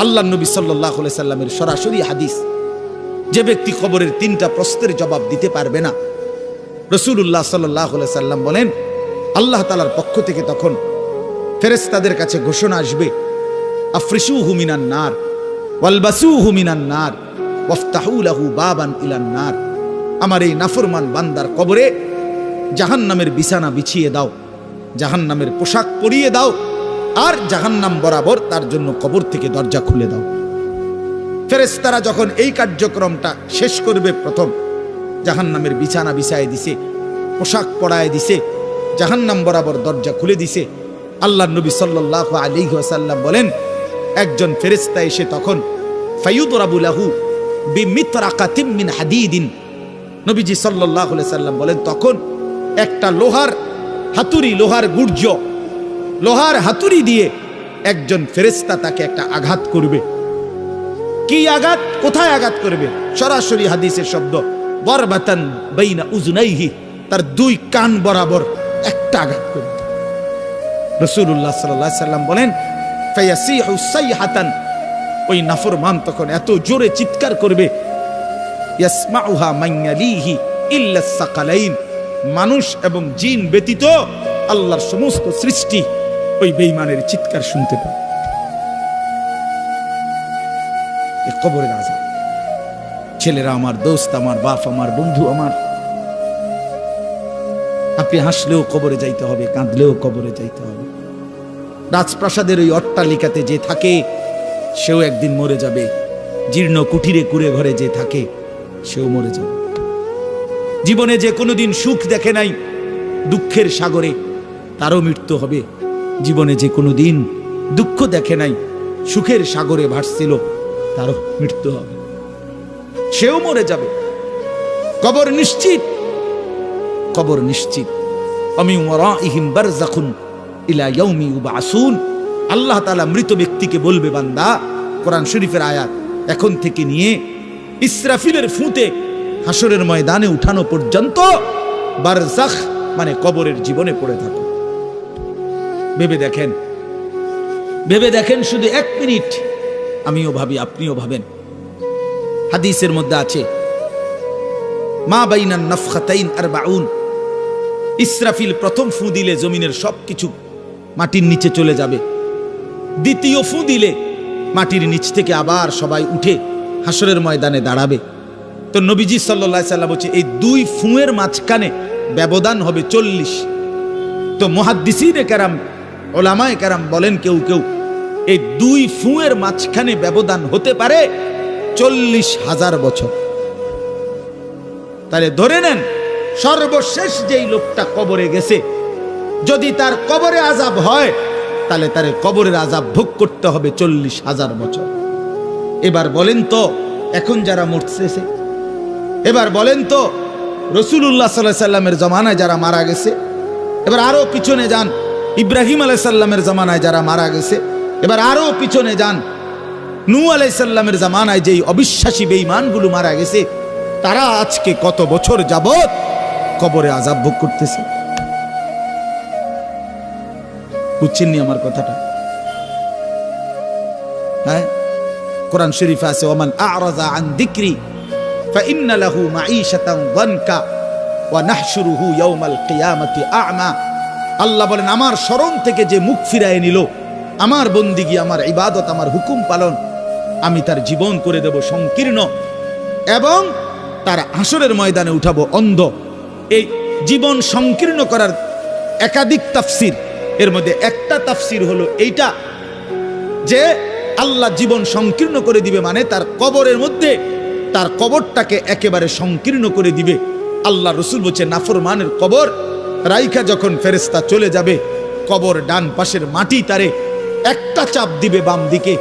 আল্লাহ নবী সাল্লাল্লাহু আলাইহি সাল্লামের সরাসরি হাদিস, যে ব্যক্তি কবরের 3টা প্রশ্নের জবাব দিতে পারবে না, রাসূলুল্লাহ সাল্লাল্লাহু আলাইহি সাল্লাম বলেন আল্লাহ তাআলার পক্ষ থেকে তখন ফেরেশতাদের কাছে ঘোষণা আসবে, আফরিশুহু মিনান নার ওয়ালবাসুহু মিনান নার ওয়াফতাহু লাহু বাবান ইলান নার। আমার এই নাফরমান বান্দার কবরে জাহান্নামের বিছানা বিছিয়ে দাও, জাহান্নামের পোশাক পরিয়ে দাও, আর জাহান্নাম বরাবর তার জন্য কবর থেকে দরজা খুলে দাও। ফেরেশতারা যখন এই কার্যক্রমটা শেষ করবে, প্রথম জাহান্নামের বিছানা বিছায় দিছে, পোশাক পরায় দিছে, জাহান্নাম বরাবর দরজা খুলে দিছে, আল্লাহ নবী সাল্লাল্লাহু আলাইহি ওয়াসাল্লাম বলেন একজন ফেরেশতা এসে তখন ফায়ুদরাবু লাহু বিমিতরাকাতিম মিন হাদিদিন, নবীজি সাল্লাল্লাহু আলাইহি সাল্লাম বলেন তখন একটা লোহার হাতুড়ি, লোহার গুর্জ, লোহার হাতুড়ি দিয়ে একজন ফেরেশতা তাকে একটা আঘাত করবে। কি আঘাত, কোথায় আঘাত করবে? সরাসরি হাদিসের শব্দ, বরবাতান বাইনা উযুনাইহি, তার 2 কান বরাবর একটা আঘাত করবে। রাসূলুল্লাহ সাল্লাল্লাহু আলাইহি সাল্লাম বলেন ফায়াসিহু সাইহাতান, ওই নাফরমান তখন এত জোরে চিৎকার করবে, ইয়াসমাউহা মান ইয়ালিহি ইল্লা সাকালাইন, মানুষ এবং জিন ব্যতীত আল্লাহর সমস্ত সৃষ্টি ওই বেঈমানের চিৎকার শুনতে পায়। এই কবরের আযাব। ছেলেরা আমার, দোস্ত আমার, বাপ আমার, বন্ধু আমার, আপনি হাসলেও কবরে যাইতে হবে, কাঁদলেও কবরে যাইতে হবে। রাজপ্রাসাদের ওই অট্টালিকাতে যে থাকে সেও একদিন মরে যাবে, জীর্ণ কুঠিরে কুড়ে ঘরে যে থাকে সেও মরে যাবে। জীবনে যে কোনোদিন সুখ দেখে নাই, দুঃখের সাগরে তারও মৃত্যু হবে। জীবনে যে কোনোদিন দুঃখ দেখে নাই, সুখের সাগরে ভাসছিল, তারও মৃত্যু হবে, সেও মরে যাবে। কবর নিশ্চিত, কবর নিশ্চিত। অমিন ওয়ারাইহিম বারযাখুন ইলা ইয়াউমি ইউবআসুন। আল্লাহ তাআলা মৃত ব্যক্তিকে বলবে, বান্দা, কোরআন শরীফের আয়াত, এখন থেকে নিয়ে ইসরাফিলের ফুঁতে হাসরের ময়দানে উঠানো পর্যন্ত বারজাখ মানে কবরের জীবনে পড়ে থাকো। ভেবে দেখেন, ভেবে দেখেন, শুধু 1 মিনিট আমিও ভাবি, আপনিও ভাবেন। হাদিসের মধ্যে আছে মা বাইনান নাফখাতাইন 40, ইসরাফিল প্রথম ফু দিলে জমিনের সবকিছু মাটির নিচে চলে যাবে, দ্বিতীয় ফু দিলে মাটির নিচ থেকে আবার সবাই উঠে হাসরের ময়দানে দাঁড়াবে। তো নবীজি সাল্লাল্লাহু আলাইহি সাল্লাম বলছে এই 2 ফুঁয়ের মাঝখানে ব্যবধান হবে 40। তো মুহাদ্দিসিনে কেরাম, ওলামায়ে কেরাম বলেন কেউ কেউ এই 2 ফুঁয়ের মাঝখানে ব্যবধান হতে পারে 40,000 বছর। তাহলে ধরে নেন সর্বশেষ যেই লোকটা কবরে গেছে, যদি তার কবরে আযাব হয় তাহলে তার কবরের আযাব ভোগ করতে হবে 40,000 বছর। এবার বলেন তো এখন যারা মরতেছে, এবার বলেন তো রাসূলুল্লাহ সাল্লাল্লাহু আলাইহি সাল্লামের জামানায় যারা মারা গেছে, এবার আরো পিছনে যান ইব্রাহিম আলাইহিস সালামের জামানায় যারা মারা গেছে, এবার আরো পিছনে যান নূহ আলাইহিস সালামের জামানায় যেই অবিশ্বাসী বেঈমানগুলো মারা গেছে, তারা আজকে কত বছর যাবত কবরে আযাব ভোগ করতেছে। বুঝছেননি আমার কথাটা? হ্যাঁ, কোরআন শরীফে আছে ওমান আ'রাযা আন যিকরি ফাইন্না লাহু মাঈশাতান যানকা ওয়া নাহশুরুহু ইয়াওমাল কিয়ামাতি আ'মা। আল্লাহ বলেন আমার স্মরণ থেকে যে মুখ ফিরায় নিল, আমার বন্দিগি, আমার ইবাদত, আমার হুকুম পালন, আমি তার জীবন করে দেব সংকীর্ণ এবং তার হাসরের ময়দানে উঠাবো অন্ধ। এই জীবন সংকীর্ণ করার একাধিক তাফসির, এর মধ্যে একটা তাফসির হলো এইটা যে আল্লাহ জীবন সংকীর্ণ করে দিবে, মানে তার কবরের মধ্যে তার কবরটাকে একেবারে সংকীর্ণ করে দিবে। আল্লাহ রসুল বলছে নাফরমানের কবর রাইখা যখন ফেরেশতা চলে যাবে, কবর ডান পাশের মাটি তারে একটা চাপ দিবে বাম দিকে,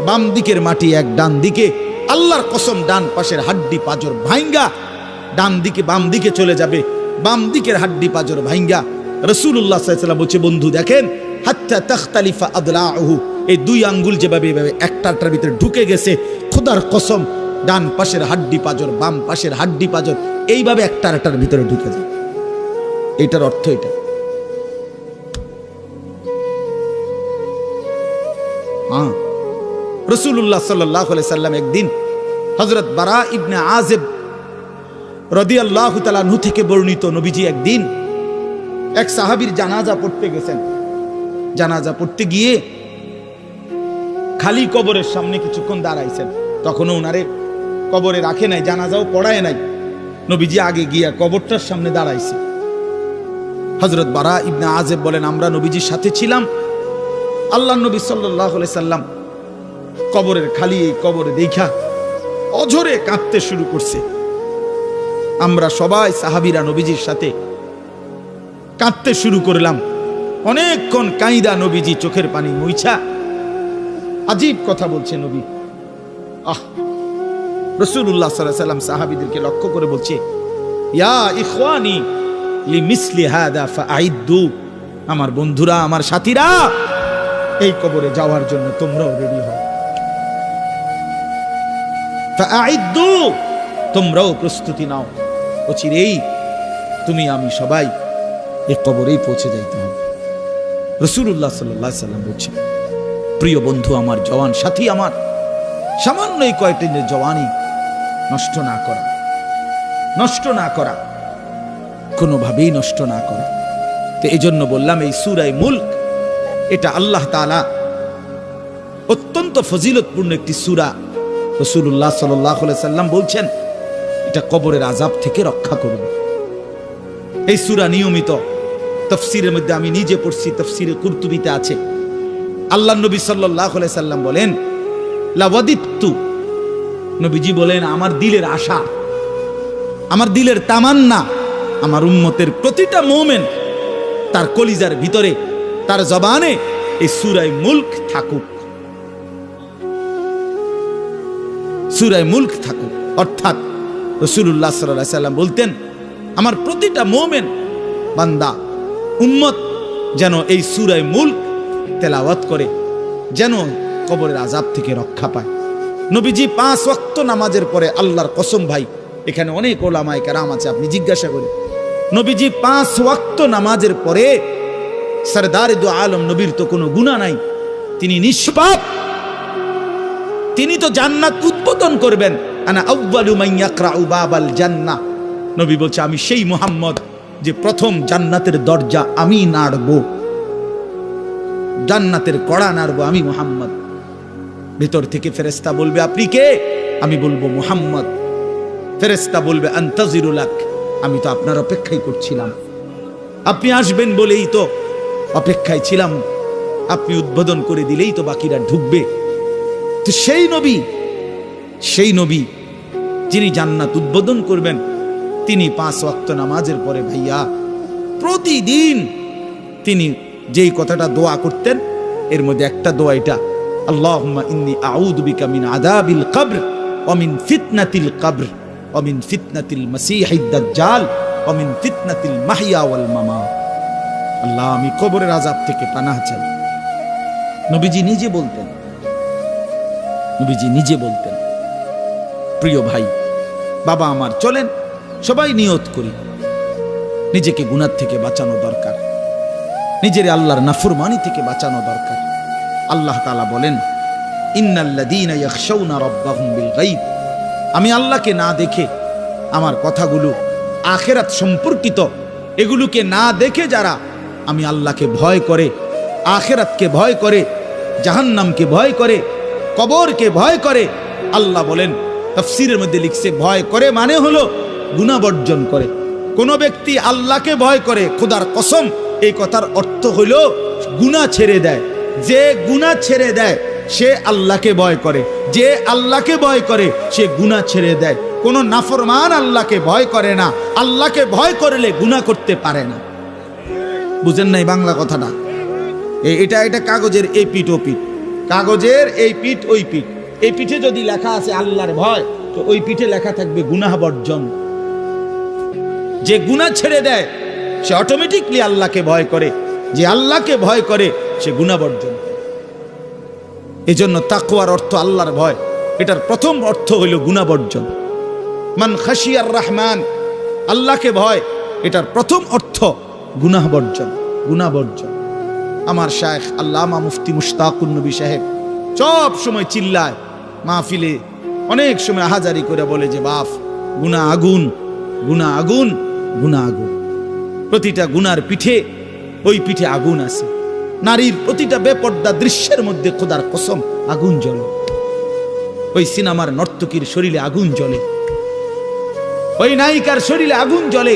বাম দিকের মাটি এক ডান দিকে, আল্লাহর কসম ডান পাশের হাড্ডি পাঁজর ভাঙ্গা ডান দিকে বাম দিকে চলে যাবে, বাম দিকের হাড্ডি পাঁজর ভাঙ্গা। রাসূলুল্লাহ সাল্লাল্লাহু আলাইহি ওয়াসাল্লাম বলছে বন্ধু দেখেন হাত্তা তাখতালিফা আদলাউহু, এই 2 আঙ্গুল যেভাবে এভাবে একটার ভিতরে ঢুকে গেছে, খোদার কসম ডান পাশের হাড্ডি পাঁজর বাম পাশের হাড্ডি পাঁজর এইভাবে একটার ভিতরে ঢুকে যায়। এইটার অর্থ এটা। রাসূলুল্লাহ সাল্লাল্লাহু আলাইহি সাল্লাম একদিন হযরত বারা ইবনে আযিব রাদিয়াল্লাহু তাআলা আনহু থেকে বর্ণিত, নবীজি একদিন এক সাহাবীর জানাজা পড়তে গেছেন। জানাজা পড়তে গিয়ে খালি কবরের সামনে কিছুক্ষণ দাঁড়াইছেন। তখনও ওনারে কবরে রাখে নাই, জানাজাও পড়ায় নাই। নবীজি আগে গিয়া কবরটার সামনে দাঁড়াইছে। হযরত বারা ইবনে আযিব বলেন, আমরা নবীজির সাথে ছিলাম। আল্লাহর নবী সাল্লাল্লাহু আলাইহি সাল্লাম কবরের খালি এই কবরে দেখা অঝরে কাঁদতে শুরু করছে। আমরা সবাই সাহাবীরা নবীজির সাথে কাঁদতে শুরু করলাম। অনেকক্ষণ কাইদা নবীজি চোখের পানি মুইছা আজীব কথা বলছে নবী। রাসূলুল্লাহ সাল্লাল্লাহু আলাইহি সাল্লাম সাহাবীদেরকে লক্ষ্য করে বলছে, ইয়া ইখওয়ানি লিমিসলি হাদা ফাআইদ্দু, আমার বন্ধুরা, আমার সাথীরা, এই কবরে যাওয়ার জন্য তোমরাও রেডি হও। ফাআইদ্দু, তোমরাও প্রস্তুতি নাও। অচিরেই তুমি আমি সবাই এই কবরেই পৌঁছে যাইতে হবে। রাসূলুল্লাহ সাল্লাল্লাহু আলাইহি সাল্লাম বলছেন, প্রিয় বন্ধু আমার, জওয়ান সাথী আমার, সামান্য এই কয়েকটা দিনের জওয়ানি নষ্ট না করা, নষ্ট না করা, কোনোভাবেই নষ্ট না করা। তো এই জন্য বললাম, এই সূরা মুলক এটা আল্লাহ তাআলা অত্যন্ত ফজিলতপূর্ণ একটি সূরা। রাসূলুল্লাহ সাল্লাল্লাহু আলাইহি সাল্লাম বলছেন এটা কবরের আযাব থেকে রক্ষা করবে। এই সূরা নিয়মিত তাফসীরের মধ্যে আমি নিজে পড়ছি, তাফসীরে কুরতুবিতে আছে। আল্লাহর নবী সাল্লাল্লাহু আলাইহি সাল্লাম বলেন, লাওয়াদিতু, নবীজি বলেন আমার দিলের আশা, আমার দিলের তামান্না, আমার উম্মতের প্রতিটা মুমিন তার কলিজার ভিতরে, তার জবানে এই সূরা মুলক থাকুক, সূরা মুলক থাকুক। অর্থাৎ রাসূলুল্লাহ সাল্লাল্লাহু আলাইহি সাল্লাম বলতেন, আমার প্রতিটা মুমিন বান্দা উম্মত যেন এই সূরা মুলক তেলাওয়াত করে, যেন কবরের আযাব থেকে রক্ষা পায়। নবীজি 5 ওয়াক্ত নামাজের পরে, আল্লাহর কসম ভাই, এখানে অনেক ওলামায়ে কেরাম আছে, আপনি জিজ্ঞাসা করেন, নবীজি 5 ওয়াক্ত নামাজের পরে, সরদারে দু আলম নবীর তো কোনো গুনাহ নাই, তিনি নিষ্পাপ, তিনি তো জান্নাত উদ্বোধন করবেন। আনা আউয়ালু মান ইয়াকরাউ বাবাল জান্নাহ, নবী বলছে আমি সেই মুহাম্মদ যে প্রথম জান্নাতের দরজা আমি নাড়ব, জান্নাতের কড়া নাড়ব আমি মুহাম্মদ। ভিতর থেকে ফেরেশতা বলবে, আপনি কে? আমি বলবো মুহাম্মদ। ফেরেশতা বলবে, আনতাজিরুলাক, আমি তো আপনার অপেক্ষাই করছিলাম, আপনি আসবেন বলেই তো অপেক্ষায় ছিলাম, আপনি উদ্বোধন করে দিলেই তো বাকিরা ঢুকবে। তো সেই নবী যিনি জান্নাত উদ্বোধন করবেন, তিনি 5 ওয়াক্ত নামাজের পরে ভাইয়া প্রতিদিন তিনি যেই কথাটা দোয়া করতেন, এর মধ্যে একটা দোয়া এটা, আল্লাহুম্মা ইন্নী আউযু বিকা মিন আযাবিল কবর ওয়া মিন ফিতনাতিল কবর ওয়া মিন ফিতনাতিল মাসীহিদ দাজ্জাল ওয়া মিন ফিতনাতিল মাহইয়া ওয়াল মামাত। আল্লাহ, আমি কবরের আযাব থেকে পানাহ চাই। নবীজি নিজে বলতেন, নবীজি নিজে বলতেন। প্রিয় ভাই, বাবা আমার, চলেন সবাই নিয়ত করি, নিজেকে গুনাহ থেকে বাঁচানো দরকার, নিজের আল্লাহর নাফরমানি থেকে বাঁচানো দরকার। আল্লাহ তাআলা বলেন, ইন্নাল্লাযীনা ইয়াখশাউনা রাব্বাহুম বিল গায়ব, আমি আল্লাহকে না দেখে, আমার কথাগুলো আখিরাত সম্পর্কিত, এগুলোকে না দেখে যারা আমি আল্লাহকে ভয় করে, আখিরাতকে ভয় করে, জাহান্নামকে ভয় করে, কবরকে ভয় করে, আল্লাহ বলেন, তাফসীরের মধ্যে লিখছে, ভয় করে মানে হলো গুনাহ বর্জন করে। কোন ব্যক্তি আল্লাহকে ভয় করে, খোদার কসম, এই কথার অর্থ হলো গুনাহ ছেড়ে দেয়। যে গুনাহ ছেড়ে দেয় সে আল্লাহকে ভয় করে, যে আল্লাহকে ভয় করে সে গুনাহ ছেড়ে দেয়। কোন নাফরমান আল্লাহকে ভয় করে না, আল্লাহকে ভয় করলে গুনাহ করতে পারে না। বুঝেন নাই বাংলা কথাটা? এটা কাগজের এই পিঠ ও পিঠ, কাগজের এই পিঠ ওই পিঠ। এই পিঠে যদি লেখা আছে আল্লাহর ভয়, তো ওই পিঠে লেখা থাকবে গুনাহ বর্জন। যে গুনাহ ছেড়ে দেয় সে অটোমেটিকলি আল্লাহকে ভয় করে, যে আল্লাহকে ভয় করে সে গুনাহ বর্জন। এজন্য তাকওয়ার অর্থ আল্লাহর ভয়, এটার প্রথম অর্থ হইল গুনাহ বর্জন। মান খাশিয়ার রহমান, আল্লাহকে ভয়, এটার প্রথম অর্থ গুনাহ বর্জন, গুনাহ বর্জন। আমার শায়েখ আল্লামা মুফতি মুশতাকুন নবী সাহেব সব সময় চিল্লায় মাহফিলে, অনেক সময় হাজারি করে বলে যে বাপ গুনাহ আগুন, গুনাহ আগুন, গুনাহ আগুন। প্রতিটা গুনার পিঠে, ওই পিঠে আগুন আছে। নারীর প্রতিটা বেপর্দা দৃশ্যের মধ্যে খোদার কসম আগুন জ্বলে। ওই সিনেমার নর্তকীর শরীরে আগুন জ্বলে, ওই নায়িকার শরীরে আগুন জ্বলে,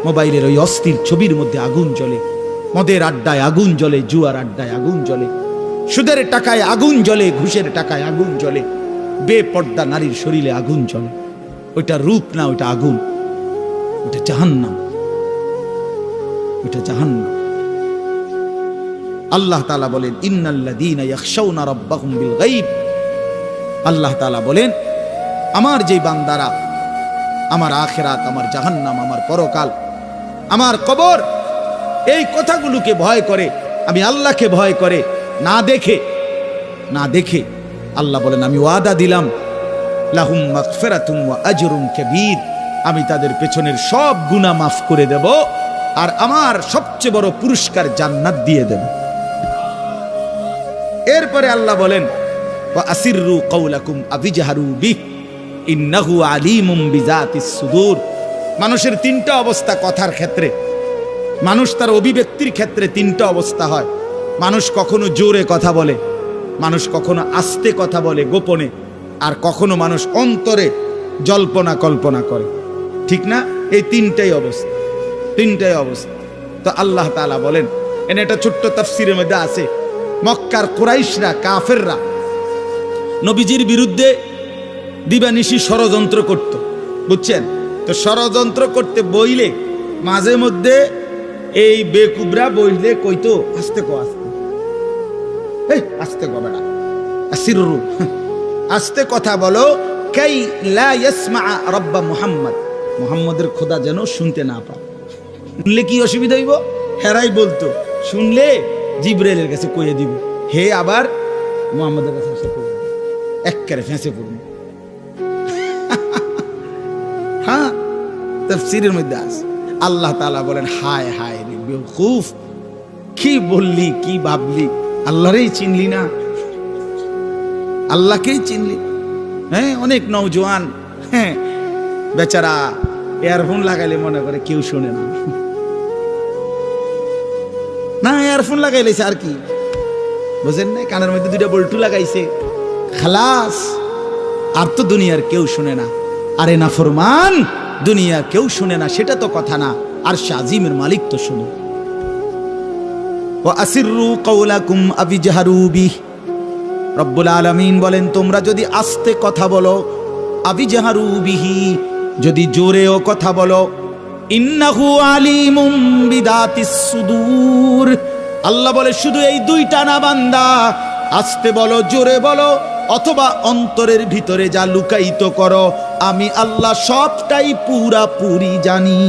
মোবাইলের ওই অস্থির ছবির মধ্যে আগুন জ্বলে, মদের আড্ডায় আগুন জ্বলে, জুয়ার আড্ডায় আগুন জ্বলে, সুদের টাকায় আগুন জ্বলে, ঘুষের টাকায় আগুন জ্বলে, বেপর্দা নারীর শরীরে আগুন জ্বলে। ওইটা রূপ না, ওইটা আগুন, ওইটা জাহান্নাম, ওইটা জাহান্নাম। আল্লাহ তাআলা বলেন ইন্নাল্লাযীনা ইয়াখশাউনা রাব্বাহুম বিল গায়ব। আল্লাহ তাআলা বলেন আমার যে বান্দারা আমার আখিরাত, আমার জাহান্নাম, আমার পরকাল, আমার কবর, এই কথাগুলোকে ভয় করে, আমি আল্লাহকে ভয় করে, না দেখে আল্লাহ বলেন আমি ওয়াদা দিলাম লাহুম মাগফিরাতুন ওয়া আজরুন কাবীর, আমি তাদের পেছনের সব গুনাহ মাফ করে দেব আর আমার সবচেয়ে বড় পুরস্কার জান্নাত দিয়ে দেব। এরপরে আল্লাহ বলেন ওয়া আসিররু কাওলাকুম আবিজহারু বিহি ইন্নাহু আলিমুম বিযাতিস সুদূর। মানুষের তিনটা অবস্থা কথার ক্ষেত্রে, মানুষ তার অভিব্যক্তির ক্ষেত্রে তিনটা অবস্থা হয়। মানুষ কখনো জোরে কথা বলে, মানুষ কখনো আস্তে কথা বলে গোপনে, আর কখনো মানুষ অন্তরে জল্পনা কল্পনা করে, ঠিক না? এই তিনটাই অবস্থা, তিনটাই অবস্থা। তো আল্লাহ তাআলা বলেন, এনে একটা ছোট্ট তাফসীরের মধ্যে আছে, মক্কার কুরাইশরা, কাফেররা নবীজির বিরুদ্ধে দিবানিশি ষড়যন্ত্র করত, বুঝছেন? তো ষড়যন্ত্র করতে বইলে মাঝে মধ্যে এই বেকুবরা বইলে কইতো আস্তে কো, আস্তে, এই আস্তে কো বেটা, আসিররু, আস্তে কথা বলো, কাই লা ইয়াসমা রাব্বা মুহাম্মদ, মুহাম্মদের খোদা যেন শুনতে না পায়। শুনলে কি অসুবিধা হইব? হেরাই বলতো শুনলে জিবরাইলের কাছে কইয়ে দিব, হে আবার মুহাম্মদের কাছে এসে কইয়ে দিব, একবারে ফেঁসে পড়বে। হ্যাঁ, তাফসীরের মধ্যে আছে। আল্লাহ তাআলা বলেন হায় হায় রে বেওকুফ, কি বললি, কি ভাবলি, আল্লাহরই চিনলি না, আল্লাহকেই চিনলি। হ্যাঁ, অনেক নওজোয়ান হ্যাঁ বেচারা ইয়ারফোন লাগাইলে মনে করে কেউ শোনে না, না ইয়ারফোন লাগাইলেছে আর কি, বুঝেন না? কানের মধ্যে দুইটা বল্টু লাগাইছে, খালাস, আর তো দুনিয়ার কেউ শুনে না। আরে না ফরমান, দুনিয়া কেউ শুনে না সেটা তো কথা না, আর শাজিমের মালিক তো শুনে। ওয়া আসিররু কাওলাকুম আবিজহারু বিহি, রব্বুল আলামিন বলেন তোমরা যদি আস্তে কথা বলো, আবিজহারু বিহি, যদি জোরেও কথা বলো, ইন্নাহু আলিমুম বিযাতিস সুদূর। আল্লাহ বলে শুধু এই দুইটা না বান্দা, আস্তে বলো, জোরে বলো, অথবা অন্তরের ভিতরে যা লুকায়িত করো, আমি আল্লাহ সবটাই পুরাপুরি জানি।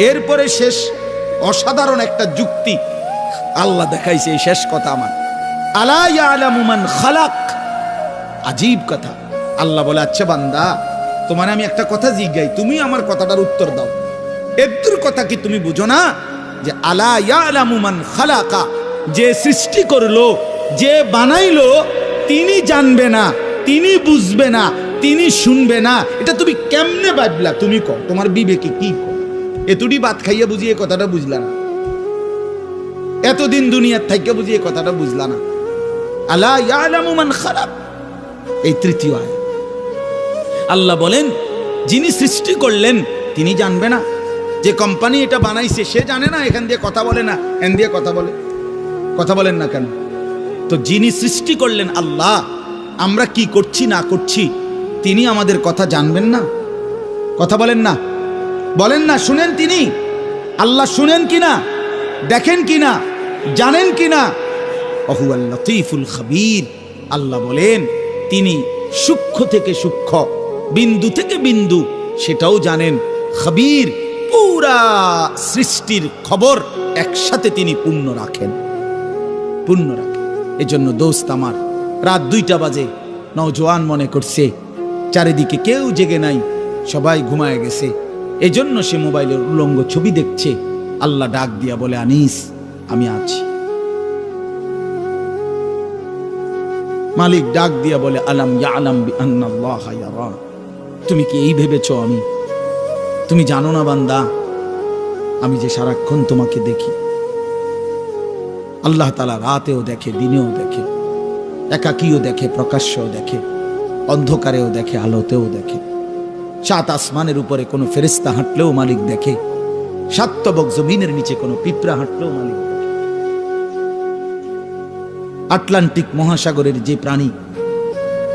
এরপরে শেষ অসাধারণ একটা যুক্তি আল্লাহ দেখাইছে, এই শেষ কথা আমার, আলা ইয়ালামু মান খালাক, আজীব কথা। আল্লাহ বলে আচ্ছা বান্দা, তোমার আমি একটা কথা জিজ্ঞাই, তুমি আমার কথাটার উত্তর দাও। এর কথা কি তুমি বুঝো না যে আলা ইয়ালামু মান খালাকা, যে সৃষ্টি করলো, যে বানাইলো, তিনি জানবে না, তিনি বুঝবে না, তিনি শুনবে না, এটা তুমি কেমনে ভাবলা? তুমি কও, তোমার বিবেকে কি কও? এতটি ভাত খাইয়া বুঝিয়ে কথাটা বুঝলা না, এতদিন দুনিয়ার থাইকে বুঝিয়ে কথাটা বুঝলা না। আলা ইয়ালামু মান খালাক, এই তৃতীয় আয়াত। আল্লাহ বলেন যিনি সৃষ্টি করলেন তিনি জানবে না? যে কোম্পানি এটা বানাইছে সে জানে না এখান দিয়ে কথা বলে না, এখান দিয়ে কথা বলে? কথা বলেন না কেন? তো যিনি সৃষ্টি করলেন আল্লাহ, আমরা কি করছি না করছি তিনি আমাদের কথা জানবেন না? কথা বলেন না, বলেন না, শুনেন তিনি? আল্লাহ শুনেন কিনা, দেখেন কিনা, জানেন কিনা? ওহুয়াল লতীফুল খবীর। আল্লাহ বলেন তিনি সূক্ষ্ম থেকে সূক্ষ্ম, বিন্দু থেকে বিন্দু সেটাও জানেন। খবীর, পুরা সৃষ্টির খবর একসাথে তিনি পূর্ণ রাখেন, পূর্ণ রাখেন। এজন্য দোস্ত আমার, রাত 2টা বাজে, নওজোয়ান মনে করছে চারিদিকে কেউ জেগে নাই, সবাই ঘুমায় গেছে, এজন্য সে মোবাইলের উলঙ্গ ছবি দেখছে। আল্লাহ ডাক দিয়া বলে আনিস আমি আছি, মালিক ডাক দিয়া বলে, আলাম ইয়ালাম বিআন্নাল্লাহা ইয়ারা। তুমি কি এই ভেবেছ তুমি জানো না বান্দা, আমি যে সারাক্ষণ তোমাকে দেখি। আল্লাহ তাআলা রাতেও দেখে, দিনেও দেখে, একাকীও দেখে, প্রকাশ্যও দেখে, অন্ধকারেও দেখে, আলোতেও দেখে। সাত আসমানের উপরে কোনো ফেরেশতা হাঁটলেও মালিক দেখে, সাত তবক জমিনের নিচে কোনো পিঁপড়া হাঁটলেও মালিক দেখে। আটলান্টিক মহাসাগরের যে প্রাণী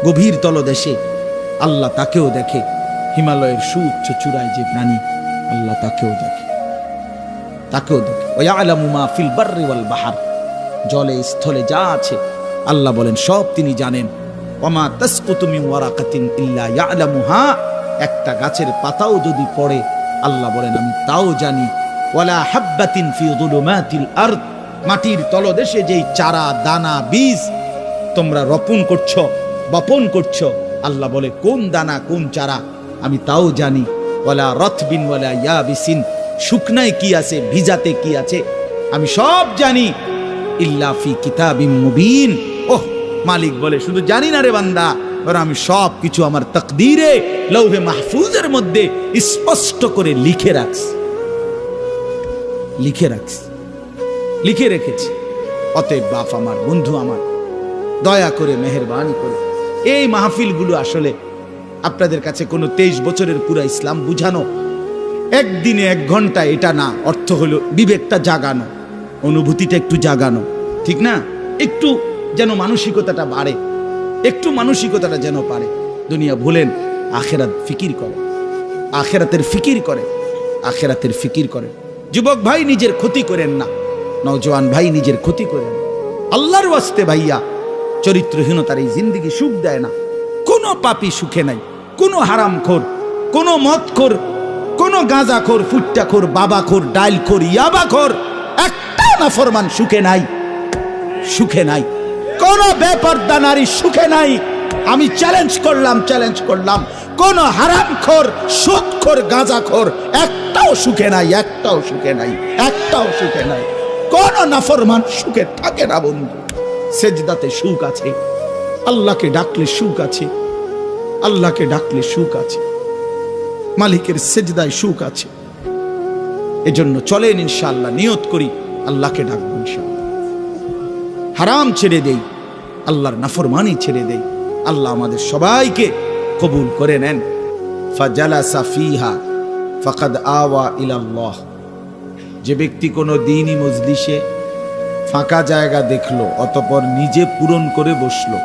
গভীর তলদেশে, আল্লাহ তাকেও দেখে। হিমালয়ের সুউচ্চ চূড়ায় যে প্রাণী, আল্লাহ তাকেও দেখে, তাকেও দেখে। ওয়ায়ালামু মা ফিল বাররি ওয়াল বাহর, জলে স্থলে যা আছে আল্লাহ বলেন সব তিনি জানেন। ওমা তাসকুতু মিন ওয়ারাকাতিন ইল্লা ইয়ালামুহা, একটা গাছের পাতাও যদি পড়ে আল্লাহ বলেন আমি তাও জানি। ওয়ালা হাব্বাতিন ফি যুলুমাতিল আরদ, মাটির তলদেশে যেই চারা দানা বীজ তোমরা রোপণ করছো, বপন করছো, আল্লাহ বলে কোন দানা কোন চারা আমি তাও জানি। ওয়ালা রাতবিন ওয়ালা ইয়াবিসিন, শুকনায় কি আছে ভিজাতে কি আছে আমি সব জানি। ইল্লা ফি কিতাবিম মুবিন, ওহ মালিক বলে শুধু জানি না রে বান্দা, আর আমি সব কিছু আমার তাকদীরে লৌহে মাহফুজের মধ্যে স্পষ্ট করে লিখে রাখছি, লিখে রাখছি, লিখে রেখেছি। অতএব বাপ আমার, বন্ধু আমার, দয়া করে মেহেরবানি করে এই মাহফিলগুলো আসলে আপনাদের কাছে কোনো 23 বছরের পুরা ইসলাম বুঝানো, একদিনে 1 ঘন্টা এটা না। অর্থ হলো বিবেকটা জাগানো, অনুভূতিটা একটু জাগানো, ঠিক না? একটু যেন মানসিকতাটা বাড়ে, একটু মানসিকতাটা যেন পারে। দুনিয়া ভুলেন, আখেরাত ফিকির করে, আখেরাতের ফিকির করে, আখেরাতের ফিকির করে। যুবক ভাই নিজের ক্ষতি করেন না, নওজোয়ান ভাই নিজের ক্ষতি করেন। আল্লাহর ওয়াস্তে ভাইয়া, চরিত্রহীনতার এই জিন্দেগি সুখ দেয় না। কোনো পাপী সুখে নাই, কোনো হারামখোর, কোনো মদখোর, কোনো গাঁজাখোর, ফুট্টাখোর, বাবাখোর, ডাইলখোর, ইয়াবাখোর, একটা নাফরমান সুখে নাই, সুখে নাই। কোন বেপরদা নারী সুখে নাই। আমি চ্যালেঞ্জ করলাম, কোন হারামখোর, সুদখোর, গাঁজাখোর একটাও সুখে নাই, একটাও সুখে নাই, একটাও সুখে নাই। কোন নাফরমান সুখে থাকে না বন্ধু। সেজদাতে সুখ আছে, আল্লাহকে ডাকলে সুখ আছে, আল্লাহকে ডাকলে সুখ আছে, মালিকের সেজদায় সুখ আছে। এজন্য চলেন ইনশাআল্লাহ, নিয়ত করি আল্লাহকে ডাকবো ইনশাআল্লাহ। হারাম ছেড়ে দেই, আল্লাহর নাফরমানি ছেড়ে দেই। আল্লাহ আমাদের সবাইকে কবুল করে নেন। ফাজালাসা ফিহা ফাকাদ আওয়া ইলাল্লাহ, যে ব্যক্তি কোনো দ্বীনি মজলিসে ফাঁকা জায়গা দেখলো অতঃপর নিজে পূরণ করে বসলো,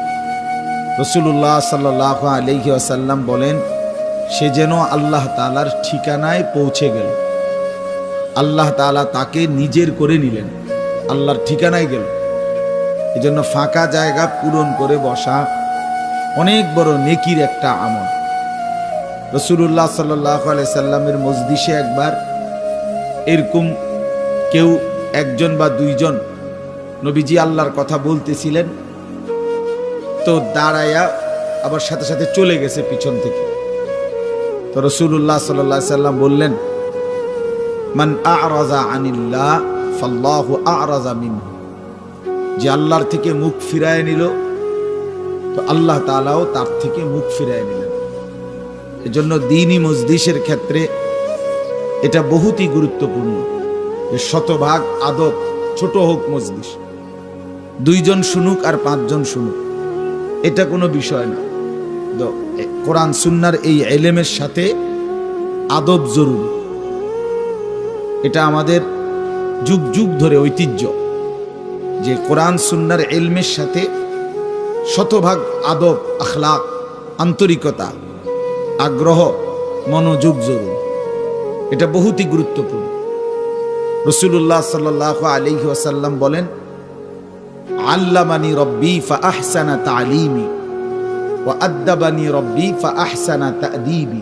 রাসূলুল্লাহ সাল্লাল্লাহু আলাইহি ওয়াসাল্লাম বলেন সে যেন আল্লাহ তাআলার ঠিকানায় পৌঁছে গেল। আল্লাহ তাআলা তাকে নিজের করে নিলেন, আল্লাহর ঠিকানায় গেল। এজন্য ফাঁকা জায়গা পূরণ করে বসা অনেক বড় নেকির একটা আমল। রাসূলুল্লাহ সাল্লাল্লাহু আলাইহি সাল্লামের মজলিসে একবার এরকম কেউ একজন বা দুইজন নবীজি আল্লাহর কথা বলতেছিলেন, তো দাঁড়ায়া আবার সাথে সাথে চলে গেছে পিছন থেকে। তো রাসূলুল্লাহ সাল্লাল্লাহু আলাইহি সাল্লাম বললেন, মান আ'রাযা আনিল্লাহ ফাল্লাহু আ'রাযা মিনহু, যে আল্লাহর থেকে মুখ ফিরায় নিল তো আল্লাহ তাআলাও তার থেকে মুখ ফিরায় নিলেন। এজন্য দ্বীনি মজলিসের ক্ষেত্রে এটা বহুতই গুরুত্বপূর্ণ যে শতভাগ আদব, ছোট হোক মজলিস, 2 জন শুনুক আর 5 জন শুনুক, এটা কোনো বিষয় না। কোরআন সুন্নাহর এই ইলমের সাথে আদব জরুরি। এটা আমাদের যুগ যুগ ধরে ঐতিহ্য যে কোরআন সুন্নাহর ইলমের সাথে শতভাগ আদব, আখলাক, আন্তরিকতা, আগ্রহ, মনোযোগ জরুরি। এটা বহুতই গুরুত্বপূর্ণ। রাসূলুল্লাহ সাল্লাল্লাহু আলাইহি ওয়াসাল্লাম বলেন, আল্লামানি রব্বি ফাআহসানা তা'লিমি ওয়া আদ্দাবানি রব্বি ফাআহসানা তা'দীবি।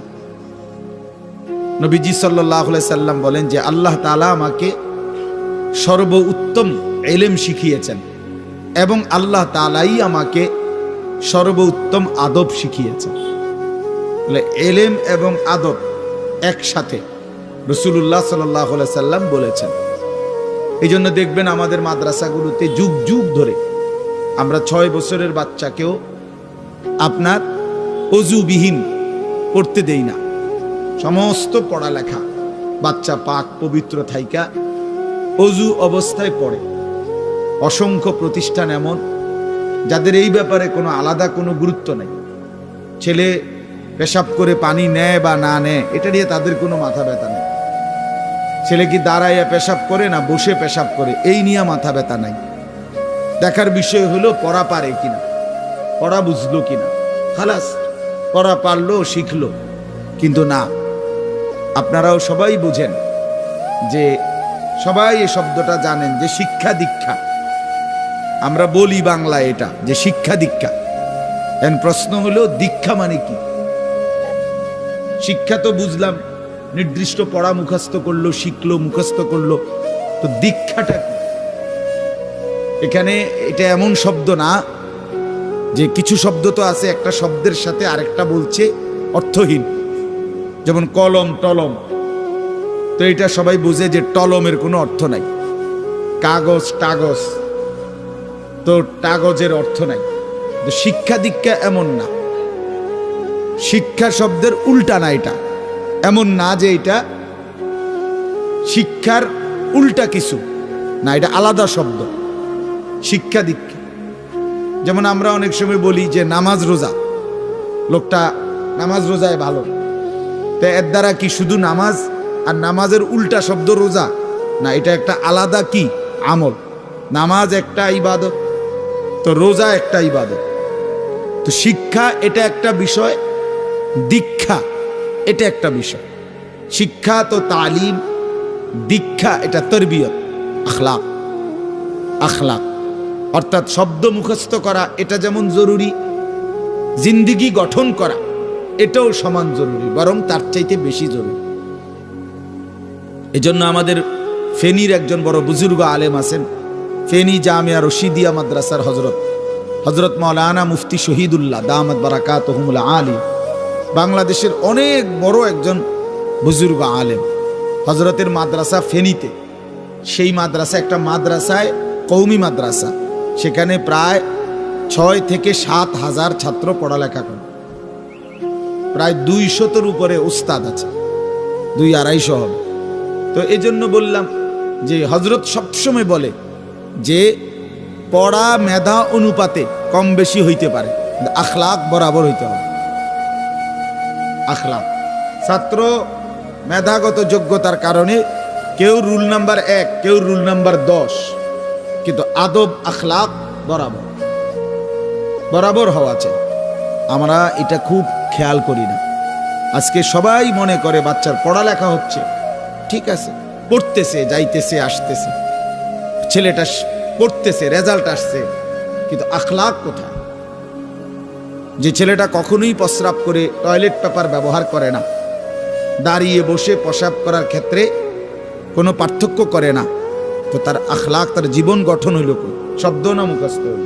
নবীজি সাল্লাল্লাহু আলাইহি সাল্লাম বলেন যে আল্লাহ তাআলা আমাকে সর্বোত্তম ইলম শিখিয়েছেন এবং আল্লাহ তাআলাই আমাকে সর্বোত্তম আদব শিখিয়েছেন। বলে ইলম এবং আদব একসাথে রাসূলুল্লাহ সাল্লাল্লাহু আলাইহি সাল্লাম বলেছেন। এই জন্য দেখবেন আমাদের মাদ্রাসাগুলোতে যুগ যুগ ধরে আমরা 6 বছরের বাচ্চাকেও আপনার অজুবিহীন পড়তে দেই না। সমস্ত পড়ালেখা বাচ্চা পাক পবিত্র থাইকা অজু অবস্থায় পড়ে। অসংখ্য প্রতিষ্ঠান এমন যাদের এই ব্যাপারে কোনো আলাদা কোনো গুরুত্ব নেই। ছেলে পেশাব করে পানি নেয় বা না নেয় এটা নিয়ে তাদের কোনো মাথা ব্যথা নেই। ছেলে কি দাঁড়াইয়া পেশাব করে না বসে পেশাব করে এই নিয়ে মাথা ব্যথা নাই। দেখার বিষয় হলো পড়া পারে কিনা, পড়া বুঝলো কিনা, খালাস। পড়া পারলো শিখলো। কিন্তু না, আপনারাও সবাই বুঝেন যে সবাই এই শব্দটা জানেন যে শিক্ষা দীক্ষা, আমরা বলি বাংলায় এটা যে শিক্ষা দীক্ষা। এখন প্রশ্ন হলো দীক্ষা মানে কি? শিক্ষা তো বুঝলাম, নির্দিষ্ট পড়া মুখস্থ করলো, শিখলো, মুখস্থ করলো, তো দীক্ষাটা কি? এখানে এটা এমন শব্দ না যে কিছু শব্দ তো আছে একটা শব্দের সাথে আরেকটা বলছে অর্থহীন, যেমন কলম টলম। তো এটা সবাই বুঝে যে টলমের কোনো অর্থ নাই। কাগজ টাগজ, তো কাগজের অর্থ নাই। তো শিক্ষা দীক্ষা এমন না, শিক্ষা শব্দের উল্টা না। এটা এমন না যে এটা শিক্ষার উল্টা কিছু না, এটা আলাদা শব্দ। শিক্ষা দীক্ষা যেমন আমরা অনেক সময় বলি যে নামাজ রোজা, লোকটা নামাজ রোজায় ভালো, তো এর দ্বারা কি শুধু নামাজ আর নামাজের উল্টা শব্দ রোজা না? এটা একটা আলাদা কি আমল। নামাজ একটা ইবাদত, তো রোজা একটা ইবাদত। তো শিক্ষা এটা একটা বিষয়, দীক্ষা এটা একটা বিষয়। শিক্ষা তো তালিম, দীক্ষা এটা তরবিয়ত, আখলাক। আখলাক অর্থাৎ শব্দ মুখস্থ করা এটা যেমন জরুরি, জিন্দিগি গঠন করা এটাও সমান জরুরি, বরং তার চাইতে বেশি জরুরি। এজন্য আমাদের ফেনীর একজন বড় বুজুর্গ আলেম আছেন, ফেনী জামিয়া রশিদিয়া মাদ্রাসার হজরত মাওলানা মুফতি শহীদুল্লাহ দামাত বারাকাতুহুমুল আলী, বাংলাদেশের অনেক বড় একজন বুজুর্গ আলেম। হজরতের মাদ্রাসা ফেনীতে, সেই মাদ্রাসা একটা মাদ্রাসায় কওমি মাদ্রাসা, সেখানে প্রায় 6 থেকে 7 হাজার ছাত্র পড়ালেখা করে। প্রায় 200-এর উপরে উস্তাদ আছে, 200-250 হবে। তো এই জন্য বললাম যে হজরত সবসময় বলে যে পড়া মেধা অনুপাতে কম বেশি হইতে পারে, আখলাক বরাবর হইতে হবে। আখলাক, ছাত্র মেধাগত যোগ্যতার কারণে কেউ রুল নাম্বার 1, কেউ রুল নাম্বার 10, কিন্তু আদব আখলাক বরাবর বরাবর হওয়া চাই। আমরা এটা খুব খেয়াল করি না। আজকে সবাই মনে করে বাচ্চার পড়ালেখা হচ্ছে, ঠিক আছে, পড়তেছে, যাইতেছে, আসতেছে, ছেলেটা পড়তেছে, রেজাল্ট আসছে, কিন্তু আখলাক কোথায়? যে ছেলেটা কখনোই প্রস্রাব করে টয়লেট পেপার ব্যবহার করে না, দাঁড়িয়ে বসে প্রস্রাব করার ক্ষেত্রে কোনো পার্থক্য করে না, তো তার আখলাক, তার জীবন গঠন হইল কই? শব্দ না মুখস্থ হইল?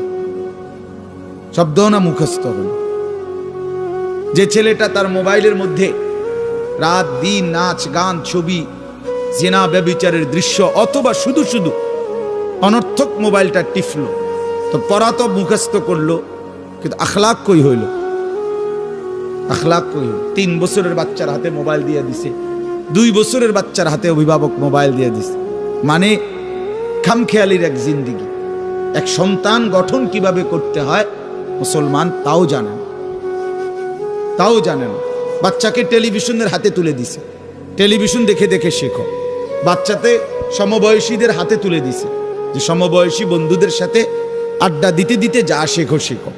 শব্দ না মুখস্থ হইল? যে ছেলেটা তার মোবাইলের মধ্যে রাত দিন নাচ গান ছবি জিনা ব্যভিচারের দৃশ্য অথবা শুধু শুধু অনর্থক মোবাইলটা টিপলো, তো পড়া তো মুখস্থ করলো, কিন্তু আখলাক কই হইল? আখলাক কই হইল? 3 বছরের বাচ্চার হাতে মোবাইল দিয়ে দিছে, 2 বছরের বাচ্চার হাতে অভিভাবক মোবাইল দিয়ে দিছে। মানে খামখেয়ালির এক জিন্দিগি। এক সন্তান গঠন কিভাবে করতে হয় মুসলমান তাও জানেন, তাও জানেন। বাচ্চাকে টেলিভিশনের হাতে তুলে দিছে, টেলিভিশন দেখে দেখে শেখো। বাচ্চাতে সমবয়সীদের হাতে তুলে দিছে যে সমবয়সী বন্ধুদের সাথে আড্ডা দিতে দিতে যা শেখো শেখো।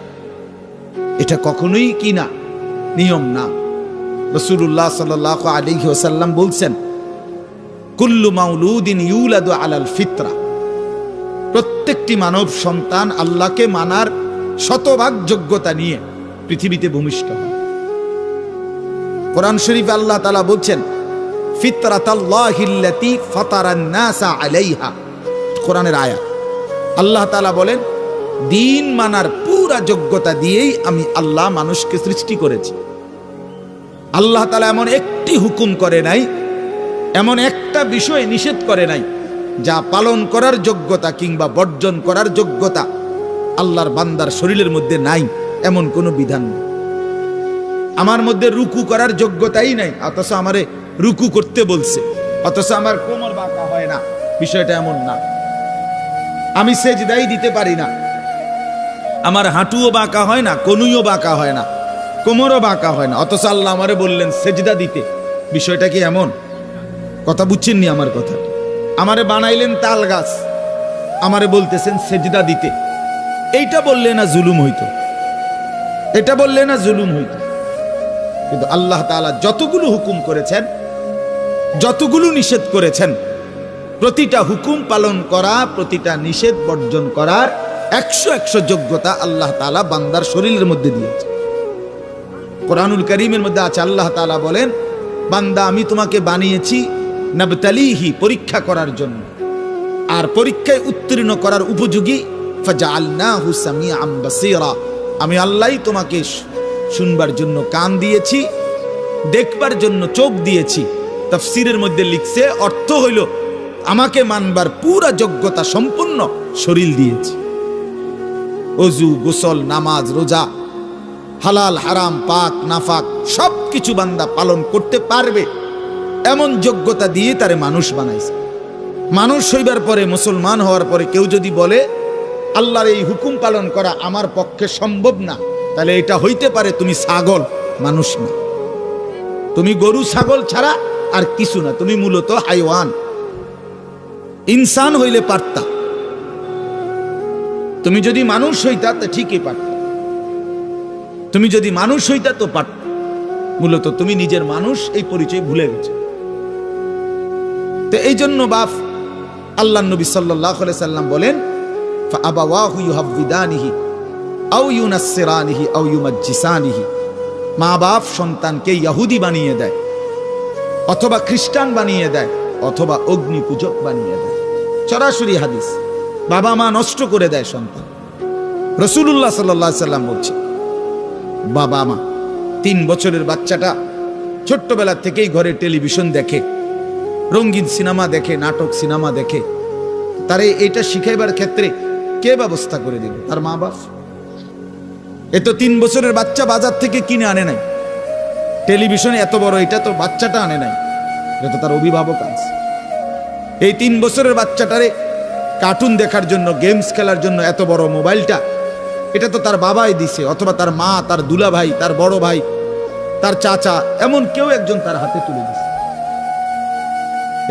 এটা কখনোই কি না, নিয়ম না। রাসূলুল্লাহ সাল্লাল্লাহু আলাইহি ওয়াসাল্লাম বলছেন, কুল্লু মাউলুদিন ইউলাদু আলাল ফিতরা, প্রত্যেকটি মানব সন্তান আল্লাহকে মানার শতভাগ যোগ্যতা নিয়ে পৃথিবীতে ভূমিষ্ঠ হয়। কোরআন শরীফে আল্লাহ তাআলা বলছেন, ফিতরাতাল্লাহিল্লাতী ফাতারান নাসা আলাইহা, কোরআনের আয়াত। আল্লাহ তাআলা বলেন, দিন মানার পুরা যোগ্যতা দিয়েই আমি আল্লাহ মানুষকে সৃষ্টি করেছি। আল্লাহ তাআলা এমন একটি হুকুম করে নাই, এমন একটা বিষয় নিষেধ করে নাই যা পালন করার যোগ্যতা কিংবা বর্জন করার যোগ্যতা আল্লাহর বান্দার শরীরের মধ্যে নাই এমন কোনো বিধান নেই। আমার মধ্যে রুকু করার যোগ্যতাই নাই, অথচ আমারে রুকু করতে বলছে, অথচ আমার কোমর বাঁকা হয় না, বিষয়টা এমন না। আমি সেজদাই দিতে পারি না, আমার হাঁটুও বাঁকা হয় না, কনুইও বাঁকা হয় না, কোমরও বাঁকা হয় না, অথচ আল্লাহ আমারে বললেন সেজদা দিতে। বিষয়টা কি এমন? কথা বুঝছেননি আমার কথা? আমারে বানাইলেন তাল গাছ, আমারে বলতেছেন সেজদা দিতে। এইটা বললে না জুলুম হইতো? এটা বললে না জুলুম হইতো? কিন্তু আল্লাহ তাআলা যতগুলো হুকুম করেছেন, যতগুলো নিষেধ করেছেন, প্রতিটা হুকুম পালন করা, প্রতিটা নিষেধ বর্জন করার 100 যোগ্যতা আল্লাহ তাআলা বান্দার শরীরের মধ্যে দিয়েছে। কোরআনুল কারীমের মধ্যে আছে, আল্লাহ তাআলা বলেন, বান্দা আমি তোমাকে বানিয়েছি নাবতালিহি, পরীক্ষা করার জন্য, আর পরীক্ষায় উত্তীর্ণ করার উপযোগী। ফাজআলনাহু সামিআন বাসীরা, আমি আল্লাহই তোমাকে শুনবার জন্য কান দিয়েছি, দেখবার জন্য চোখ দিয়েছি। তাফসীরের মধ্যে লিখছে, অর্থ হইল আমাকে মানবার পুরা যোগ্যতা সম্পূর্ণ শরীর দিয়েছি। ওযু, গোসল, নামাজ, রোজা, হালাল হারাম, পাক নাফাক সব কিছু বান্দা পালন করতে পারবে এমন যোগ্যতা দিয়ে তারে মানুষ বানাইছে। মানুষ হইবার পরে, মুসলমান হওয়ার পরে কেউ যদি বলে আল্লাহর এই হুকুম পালন করা আমার পক্ষে সম্ভব না, তাহলে এটা হইতে পারে তুমি ছাগল, মানুষ না। তুমি গরু ছাগল ছাড়া আর কিছু না, তুমি মূলত হাইওয়ান। ইনসান হইলে পারতা, তুমি যদি মানুষ হইতা তো ঠিকই পারতা, তুমি যদি মানুষ হইতা তো পারতা। মূলত তুমি নিজের মানুষ এই পরিচয় ভুলে গেছে। তো এই জন্য বাপ আল্লাহ নবী সাল্লাল্লাহু আলাইহি সাল্লাম বলেন, ফাআবাওয়াহু ইউহাব্বিদানিহি আও ইউনাসসিরানিহি আও ইউমাজ্জিসানিহি, মা বাপ সন্তানকে ইহুদি বানিয়ে দেয়, অথবা খ্রিস্টান বানিয়ে দেয়, অথবা অগ্নি পূজক বানিয়ে দেয়। সরাসরি হাদিস, বাবা মা নষ্ট করে দেয় সন্তান। রাসূলুল্লাহ সাল্লাল্লাহু আলাইহি সাল্লাম বলছে, বাবা মা 3 বছরের বাচ্চাটা ছোট্টবেলা থেকেই ঘরে টেলিভিশন দেখে, রঙিন সিনেমা দেখে, নাটক সিনেমা দেখে, তারে এটা শিখাইবার ক্ষেত্রে কে ব্যবস্থা করে দিল? তার মা বাপ। এ তো 3 বছরের বাচ্চা বাজার থেকে কিনে আনে নাই, টেলিভিশনে এত বড় এটা তো বাচ্চাটা আনে নাই, এটা তো তার অভিভাবক আছে। এই 3 বছরের বাচ্চাটারে কার্টুন দেখার জন্য, গেমস খেলার জন্য এত বড় মোবাইলটা, এটা তো তার বাবাই দিছে, অথবা তার মা, তার দুলা ভাই, তার বড় ভাই, তার চাচা, এমন কেউ একজন তার হাতে তুলে দিছে।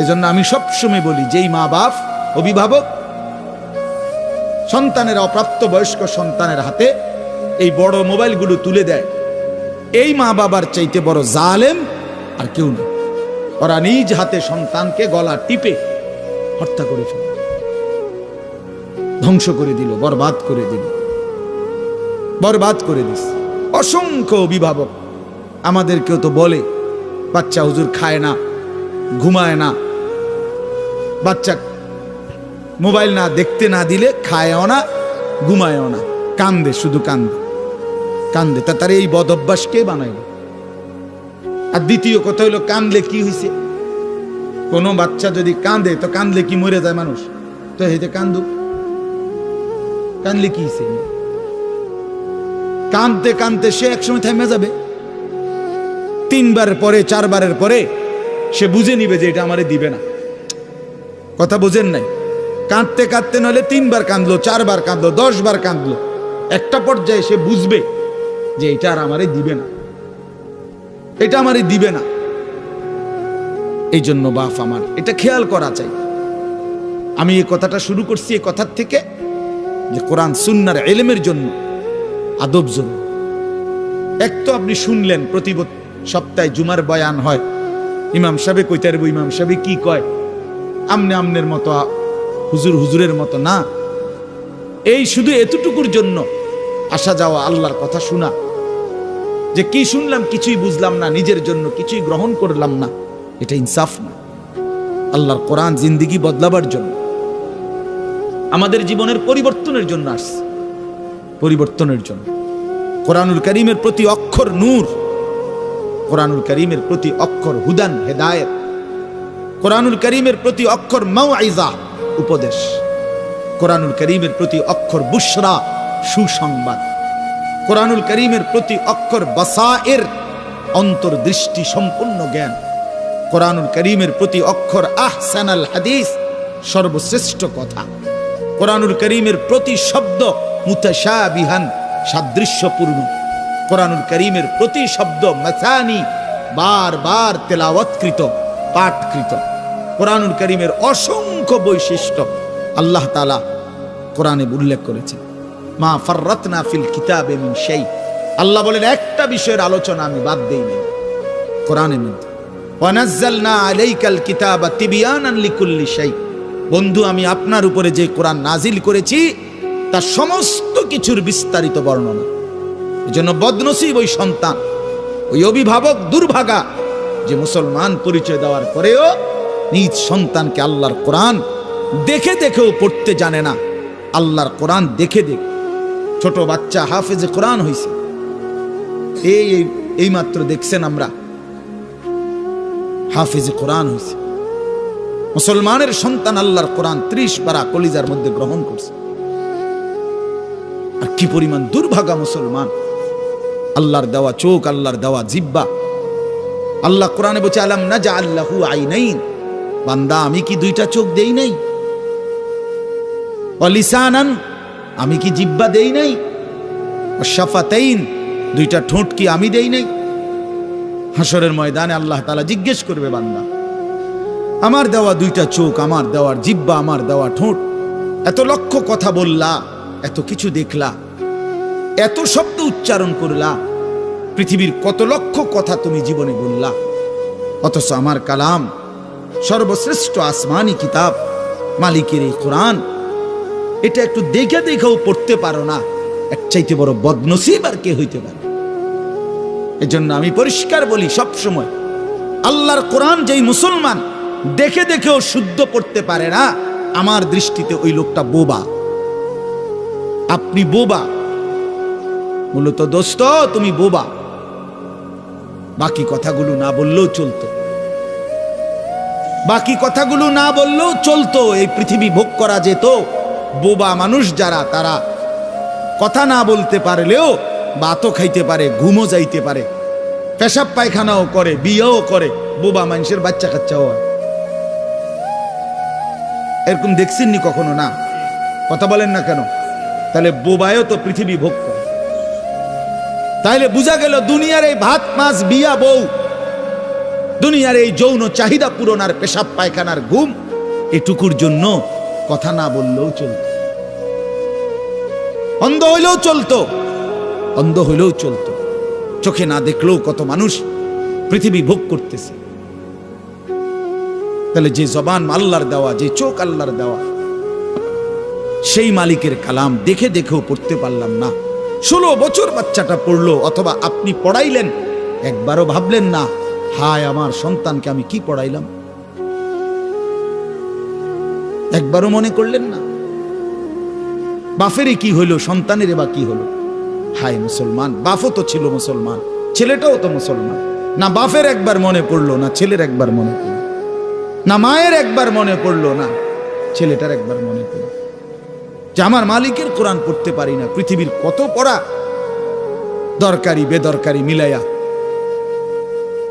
এজন্য আমি সবসময় বলি, যেই মা বাপ অভিভাবক সন্তানের, অপ্রাপ্ত বয়স্ক সন্তানের হাতে এই বড় মোবাইলগুলো তুলে দেয়, এই মা বাবার চাইতে বড় জালেম আর কেউ নেই। ওরা নিজ হাতে সন্তানকে গলা টিপে হত্যা করে ফেলে, ধ্বংস করে দিল, বরবাদ করে দিল, বরবাদ করে দিস। অসংখ্য অভিভাবক আমাদেরকেও তো বলে, বাচ্চা হুজুর খায় না, ঘুমায় না, বাচ্চা মোবাইল না দেখতে না দিলে খায়ও না, ঘুমায়ও না, কান্দে, শুধু কান্দে কান্দে। তা তার এই বদ অভ্যাস কে বানাইল? আর দ্বিতীয় কথা হইলো, কান্দলে কি হয়েছে? কোনো বাচ্চা যদি কান্দে, তো কান্দলে কি মরে যায় মানুষ? তো হেতে কান্দুক, কান্দলে কি হয়েছে? কান্দতে কান্দতে সে একসময় থেমে যাবে। 3 বারের পরে, 4 বারের পরে সে বুঝে নিবে যে এটা আমারে দিবে না। কথা বোঝেন নাই? কাঁদতে কাঁদতে নইলে 3 বার কাঁদলো, 4 বার কাঁদলো, 10 বার কাঁদলো, একটা পর্যায়ে সে বুঝবে যে এটা আর আমারে দিবে না, এটা আমারে দিবে না। এই জন্য বাপ আমার এটা খেয়াল করা চাই। আমি এই কথাটা শুরু করছি এই কথার থেকে, যে কোরআন সুন্নাহর ইলমের জন্য আদব জরুরি। এক তো আপনি শুনলেন প্রতি সপ্তাহে জুমার বয়ান হয়, ইমাম সাহেব কইতে পারবো, ইমাম সাহেব কি কয়, আমনে আমনের মতো, হুজুর হুজুরের মতো না। এই শুধু এতটুকুর জন্য আসা যাওয়া, আল্লাহর কথা শোনা, যে কি শুনলাম কিছুই বুঝলাম না, নিজের জন্য কিছুই গ্রহণ করলাম না, এটা ইনসাফ না। আল্লাহর কোরআন জিন্দেগি বদলাবার জন্য, আমাদের জীবনের পরিবর্তনের জন্য আসছে, পরিবর্তনের জন্য। কোরআনুল কারীমের প্রতি অক্ষর নূর, কোরআনুল কারীমের প্রতি অক্ষর হুদান, হেদায়েত, কোরআনুল কারীমের প্রতি অক্ষর মাউইজা, উপদেশ, কোরআনুল কারীমের প্রতি অক্ষর বুশরা, সুসংবাদ। কোরআনুল কারীমের প্রতি অক্ষর বাসায়ের, অন্তর্দৃষ্টি সম্পূর্ণ জ্ঞান। কোরআনুল কারীমের প্রতি অক্ষর আহসানাল হাদিস, সর্বশ্রেষ্ঠ কথা। কোরআনুল কারীমের প্রতি শব্দ মুতাশাবিহান, সাদৃশ্যপূর্ণ। কোরআনুল কারীমের প্রতি শব্দ মাসানি, বারবার তেলাওয়াতকৃত, পাঠকৃত। কোরআনুল কারীমের অসংখ্য বৈশিষ্ট্য আল্লাহ তাআলা কোরআনে উল্লেখ করেছেন। মা ফাররাতনা ফিল কিতাবে মিন শাই, আল্লাহ বলেন একটা বিষয়ের আলোচনা আমি বাদ দেই নাই কোরআনের মধ্যে। ওয়া নাযালনা আলাইকাল কিতাবা তিবয়ানান লিকুল্লি শাই, বন্ধু আমি আপনার উপরে যে কোরআন নাজিল করেছি তার সমস্ত কিছুর বিস্তারিত বর্ণনা। এজন্য বদনসিব ওই সন্তান, ওই অভিভাবক দুর্ভাগা যে মুসলমান পরিচয় দেওয়ার পরেও নিজ সন্তানকে আল্লাহর কোরআন দেখে দেখেও পড়তে জানে না। আল্লাহর কোরআন দেখে দেখে ছোট বাচ্চা হাফেজে কোরআন হয়েছে, এই মাত্র দেখছেন আমরা হাফেজে কোরআন হয়েছে। মুসলমানের সন্তান আল্লাহর কোরআন 30 পারা কলিজার মধ্যে গ্রহণ করছে। আর কি পরিমাণ দুর্ভাগা মুসলমান! আল্লাহর দেওয়া চোখ, আল্লাহর দেওয়া জিহ্বা। আল্লাহ কোরআনে বলছে আলাম নাজআল লাহু আইনাইন, বান্দা আমি কি দুইটা চোখ দেই নাই? ওয়া লিসানান, আমি কি জিহ্বা দেই নাই? ওয়া শাফাতাইন, দুইটা ঠোঁট কি আমি দেই নাই? হাসরের ময়দানে আল্লাহ তাআলা জিজ্ঞেস করবে, বান্দা আমার দেওয়া দুইটা চোখ, আমার দেওয়ার জিহ্বা, আমার দেওয়া ঠোঁট, এত লক্ষ কথা বললা, এত কিছু দেখলা, এত শব্দ উচ্চারণ করলা, পৃথিবীর কত লক্ষ কথা তুমি জীবনে বললা, অথচ আমার কালাম সর্বশ্রেষ্ঠ আসমানি কিতাব মালিকের এই কোরআন, এটা একটু দেখে দেখেও পড়তে পারো না। এর চাইতে বড় বদনসিব আর কে হইতে পারে? এজন্য আমি পরিষ্কার বলি সব সময়, আল্লাহর কোরআন যেই মুসলমান দেখে দেখেও শুদ্ধ পড়তে পারে না, আমার দৃষ্টিতে ওই লোকটা বোবা। আপনি বোবা, মূলত দোস্ত তুমি বোবা। বাকি কথাগুলো না বললেও চলতো, বাকি কথাগুলো না বললেও চলতো, এই পৃথিবী ভোগ করা যেত। বোবা মানুষ যারা, তারা কথা না বলতে পারলেও ভাতও খাইতে পারে, ঘুমও যাইতে পারে, পেশাব পায়খানাও করে, বিয়েও করে, বোবা মানুষের বাচ্চা কাচ্চাও হয়। এরকম দেখছেননি কখনো? না, কথা বলেন না কেন? তাহলে বোবায়ও তো পৃথিবী ভোগ করে। তাইলে বোঝা গেল দুনিয়ার এই ভাত মাছ বিয়া বউ, দুনিয়ার এই যৌন চাহিদা পূরণ আর পেশাব পায়খানার ঘুম, এটুকুর জন্য কথা না বললেও চলত, অন্ধ হইলেও চলতো, অন্ধ হইলেও চলতো, চোখে না দেখলেও কত মানুষ পৃথিবী ভোগ করতেছে। তাহলে যে জবান আল্লাহর দেওয়া, যে চোখ আল্লাহর দেওয়া, সেই মালিকের কালাম দেখে দেখেও পড়তে পারলাম না। 16 বছর বাচ্চাটা পড়লো, অথবা আপনি পড়াইলেন, একবারও ভাবলেন না হায় আমার সন্তানকে আমি কি পড়াইলাম? একবারও মনে করলেন না বাফেরই কি হইল, সন্তানের বা কি হলো? হায় মুসলমান, বাফও তো ছিল মুসলমান, ছেলেটাও তো মুসলমান। না বাফের একবার মনে পড়লো, না ছেলের একবার মনে পড়লো, না মায়ের একবার মনে পড়লো, না ছেলেটার একবার মনে পড়লো যে আমার মালিকের কোরআন পড়তে পারি না। পৃথিবীর কত পড়া, দরকারি বেদরকারি মিলাইয়া,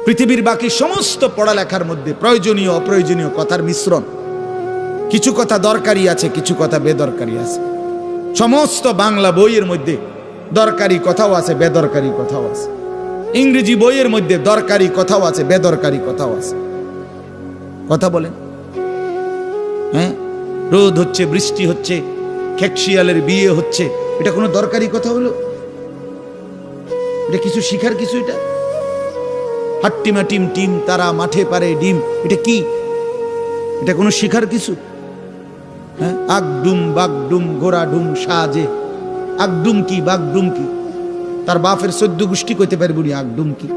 পৃথিবীর বাকি সমস্ত পড়ালেখার মধ্যে প্রয়োজনীয় অপ্রয়োজনীয় কথার মিশ্রণ। কিছু কথা দরকারি আছে, কিছু কথা বেদরকারি আছে। সমস্ত বাংলা বইয়ের মধ্যে দরকারি কথাও আছে, বেদরকারি কথাও আছে। ইংরেজি বইয়ের মধ্যে দরকারি কথাও আছে, বেদরকারি কথাও আছে। কথা বলেন? হ্যাঁ, রোদ হচ্ছে, বৃষ্টি হচ্ছে, খেকশিয়ালের বিয়ে হচ্ছে, এটা কোনো দরকারি কথা হলো? এটা কিছু শিখার কিছু? এটা হাট্টিমা টিম টিম তারা মাঠে পারে ডিম, এটা কি? এটা কোনো শিখার কিছু? হ্যাঁ, আগডুম বাগডুম ঘোড়া ডুম সাজে, আগডুম কি বাগডুম কি? তার বাপের 14 গোষ্ঠী কইতে পারবো নি আগডুম কি?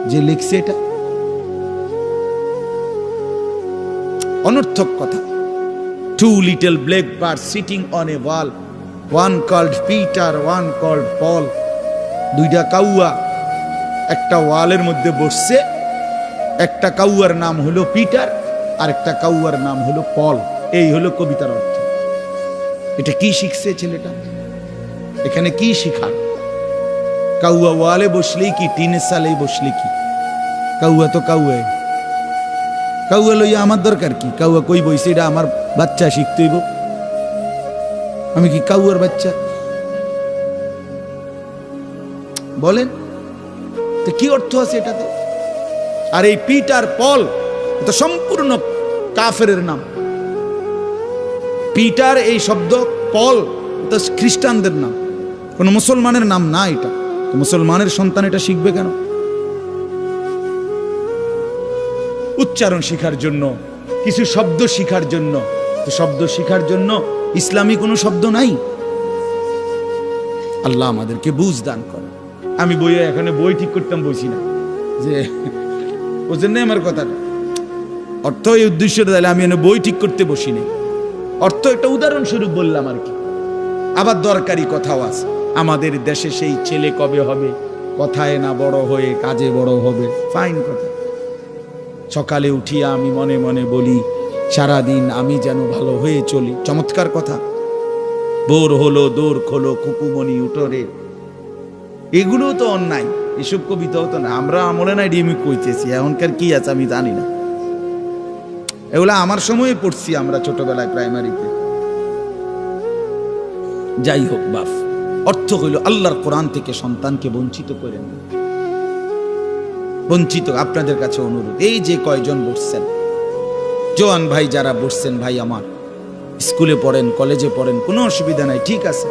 যে লিখছে এটা অনর্থক কথা। 2 little black birds sitting on a wall, one called Peter, one called Paul. দুইটা কাউয়া একটা ওয়ালের মধ্যে বসছে, একটা কাউয়ার নাম হলো পিটার আর একটা কাউয়ার নাম হলো পল। এই হলো কবিতার অর্থ। এটা কি শিখছে ছেলেটা? এখানে কি শিখা? কাউয়া ওয়ালে বসলেই কি, টিনের সালেই বসলে কি? কাউয়া তো কাউয়া, কাউয়া লইয়া আমার দরকার কি? কাউয়া কই বইছে, এটা আমার বাচ্চা শিখতে হইব। আমি কি কাউয়ার বাচ্চা? বলেন তো কি অর্থ আছে এটাতে? আর এই পিটার পল এটা সম্পূর্ণ কাফেরের নাম। পিটার এই শব্দ, পল এটা খ্রিস্টানদের নাম, কোন মুসলমানের নাম না। এটা মুসলমানের সন্তান এটা শিখবে কেন? উচ্চারণ শিখার জন্য, কিছু শব্দ শিখার জন্য। তো শব্দ শিখার জন্য ইসলামী কোনো শব্দ নাই। আল্লাহ আমাদেরকে বুঝ দান করে। আমি বইয়ে এখানে বই ঠিক করতাম বসি না, যে বুঝলেন না আমার কথাটা? অর্থ এই উদ্দেশ্য তাহলে আমি এনে বই ঠিক করতে বসি না। অর্থ একটা উদাহরণস্বরূপ বললাম আর কি। আবার দরকারি কথাও আছে। আমাদের দেশে সেই ছেলে কবে হবে, কথায় না বড় হয়ে কাজে বড় হবে। ফাইন কথা। সকালে উঠিয়া আমি মনে মনে বলি, সারাদিন আমি যেন ভালো হয়ে চলি। চমৎকার কথা। বোর হলো দৌড় খোলো কুকুমনি উঠোরে, এগুলো তো অন্যায়। এসব কবিতাও তো না, আমরা আমলে নাই ডিমি কইতেছি। এখনকার কি আছে আমি জানি না, এগুলা আমার সময়ে পড়ছি আমরা ছোটবেলায় প্রাইমারিতে। যাই হোক বাপ, অর্থ হইল আল্লাহর কোরআন থেকে সন্তানকে বঞ্চিত করেন, বঞ্চিত। আপনাদের কাছে অনুরোধ, এই যে কয়জন বসছেন, জোয়ান ভাই যারা বসছেন, ভাই আমার, স্কুলে পড়েন, কলেজে পড়েন, কোনো অসুবিধা নাই, ঠিক আছে।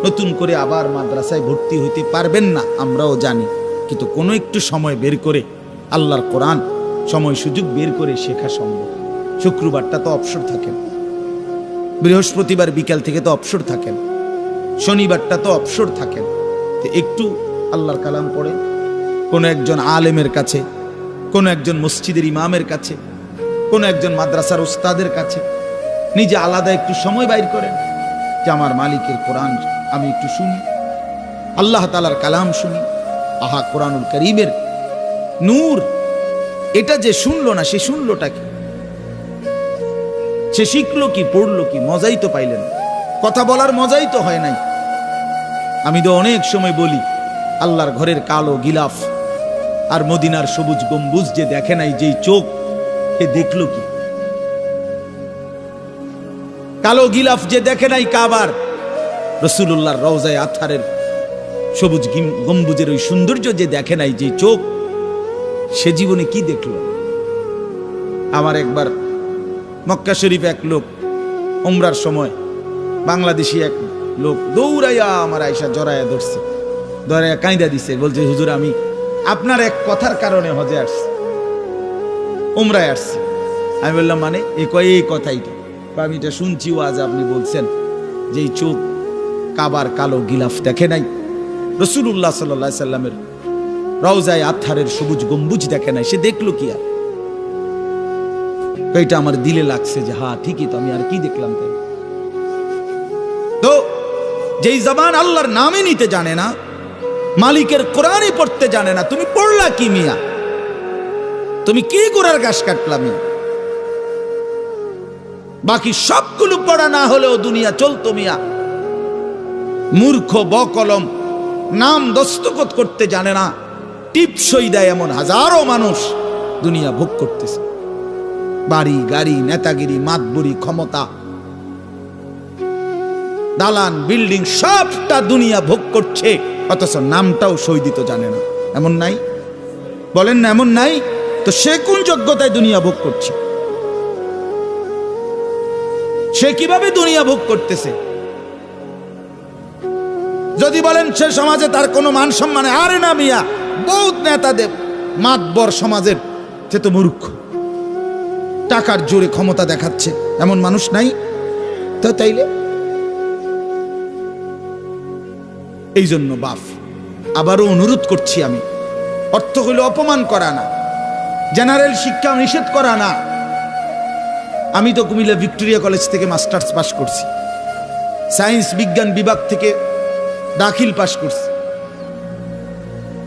নতুন করে আবার মাদ্রাসায় ভর্তি হইতে পারবেন না, আমরাও জানি। কিন্তু কোনো একটু সময় বের করে আল্লাহর কোরআন সময় সুযোগ বের করে শেখা সম্ভব। শুক্রবারটা তো অবসর থাকেন, বৃহস্পতিবার বিকাল থেকে তো অবসর থাকেন, শনিবারটা তো অবসর থাকেন। তো একটু আল্লাহর কালাম পড়ে কোনো একজন আলেমের কাছে, কোনো একজন মসজিদের ইমামের কাছে, কোনো একজন মাদ্রাসার উস্তাদের কাছে নিজে আলাদা একটু সময় বাইর করেন, যে আমার মালিকের কোরআন আমি একটু শুনি, আল্লাহ তাআলার কালাম শুনি। আহা, কোরআনুল কারীমের নূর। এটা যে শুনলো না, সে শুনলোটা কি? সে শিখলো কি, পড়লো কি? মজাই তো পাইলেন, কথা বলার মজাই তো হয় নাই। আমি তো অনেক সময় বলি, আল্লাহর ঘরের কালো গিলাফ আর মদিনার সবুজ গম্বুজ যে দেখে নাই, যেই চোখ, সে দেখলো কি? কালো গিলাফ যে দেখে নাই কাবার, রাসূলুল্লাহর রওজায়ে আতহারের সবুজ গম্বুজের ওই সৌন্দর্য যে দেখে নাই, যে চোখ, সে জীবনে কি দেখলো? আমার একবার মক্কা শরীফ এক লোক উমরার সময়, বাংলাদেশি এক লোক দৌড়াইয়া আমার আয়সা জড়াইয়া ধরছে, ধরাইয়া কাঁদা দিছে, বলছে হুজুর আমি আপনার এক কথার কারণে হজে আসছি, উমরায় আসছি। আমি বললাম মানে? এই কথাই তো আমি এটা শুনছি, আজ আপনি বলছেন যে এই চোখ কাবার কালো গিলাফ দেখে নাই, রাসূলুল্লাহ সাল্লাল্লাহু আলাইহি সাল্লামের রওজায়ে আতহারের সবুজ গম্বুজ দেখে নাই, সে দেখলো কি? আর এটা আমার দিলে লাগছে যে হ্যাঁ ঠিকই তো, আমি আর কি দেখলাম? তাই তো যেই জবান আল্লাহর নামে নিতে জানে না, মালিকের কোরআনই পড়তে জানে না, তুমি পড়লা কি মিয়া? তুমি কি গোড়ার ঘাস কাটলা মিয়া? বাকি সবগুলো পড়া না হলেও দুনিয়া চলতো মিয়া। মূর্খ বকলম, নাম দস্তখত করতে জানে না, টিপসই দেয় এমন হাজারো মানুষ দুনিয়া ভোগ করতেছে। বাড়ি গাড়ি, নেতাগিরি, মাতবুরি, ক্ষমতা, দালান বিল্ডিং, সবটা দুনিয়া ভোগ করছে, অথচ নামটাও সই দিতে জানে না। এমন নাই? বলেন না এমন নাই? তো সে কোন যোগ্যতায় দুনিয়া ভোগ করছে? সে কিভাবে দুনিয়া ভোগ করতেছে? যদি বলেন সে সমাজে তার কোনো মান সম্মানে, আরে না মিয়া, বহুত নেতাদের মাতবর সমাজের, সে তো মূর্খ, টাকার জোরে ক্ষমতা দেখাচ্ছে, এমন মানুষ নাই? তো তাইলে এই জন্য বাপ আবারও অনুরোধ করছি আমি, অর্থ হইল অপমান করা না, জেনারেল শিক্ষা নিষেধ করা না। আমি তো কুমিল্লা ভিক্টোরিয়া কলেজ থেকে মাস্টার্স পাস করছি, সায়েন্স বিজ্ঞান বিভাগ থেকে দাখিল পাস করছি।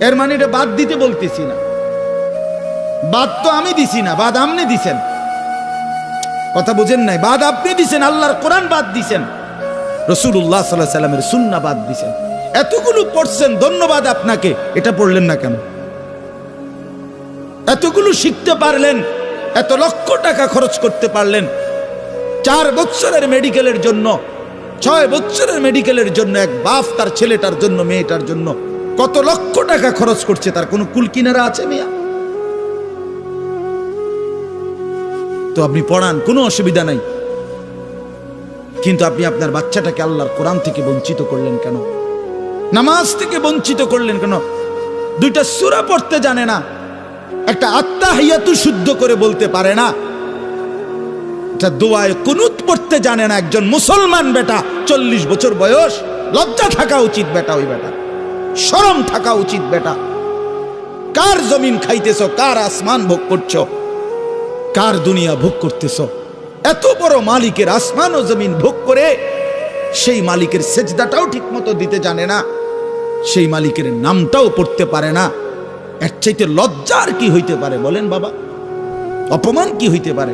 এর মানে এটা বাদ দিতে বলতেছি না, বাদ তো আমি দিছি না, বাদ আপনি দিছেন। কথা বুঝেন নাই? বাদ আপনি দিছেন, আল্লাহর কোরআন বাদ দিছেন। রাসূলুল্লাহ সাল্লাল্লাহু আলাইহি সাল্লামের সুন্নাহ বাদ দিয়েছেন। এতগুলো পড়ছেন, ধন্যবাদ আপনাকে, এটা পড়লেন না কেন? এতগুলো শিখতে পারলেন, এত লক্ষ টাকা খরচ করতে পারলেন, 4 বছরের মেডিকেলের জন্য, 6 বছরের মেডিকেলের জন্য এক বাপ তার ছেলেটার জন্য, মেয়েটার জন্য কত লক্ষ টাকা খরচ করছে, তার কোনো কুল কিনারা আছে মিয়া? তো আপনি পড়ান, কোনো অসুবিধা নাই, কিন্তু আপনি আপনার বাচ্চাটাকে আল্লাহর কোরআন থেকে বঞ্চিত করলেন কেন? নামাজ থেকে বঞ্চিত করলেন কেন? 2টা সূরা পড়তে জানে না, একটা আত্তাহিয়াতু শুদ্ধ করে বলতে পারে না, একটা দোয়ায়ে কুনুত পড়তে জানে না। একজন মুসলমান বেটা, 40 বছর বয়স, লজ্জা থাকা উচিত বেটা, ওই বেটা শরম থাকা উচিত বেটা। কার জমিন খাইতেছ, কার আসমান ভোগ করছো, কার দুনিয়া ভোগ করতেছ? এত বড় মালিকের আসমান ও জমিন ভোগ করে সেই মালিকের সেজদাটাও ঠিক মতো দিতে জানে না, সেই মালিকের নামটাও পড়তে পারে না। এর চাইতে লজ্জার কি হইতে পারে বলেন বাবা? অপমান কি হইতে পারে?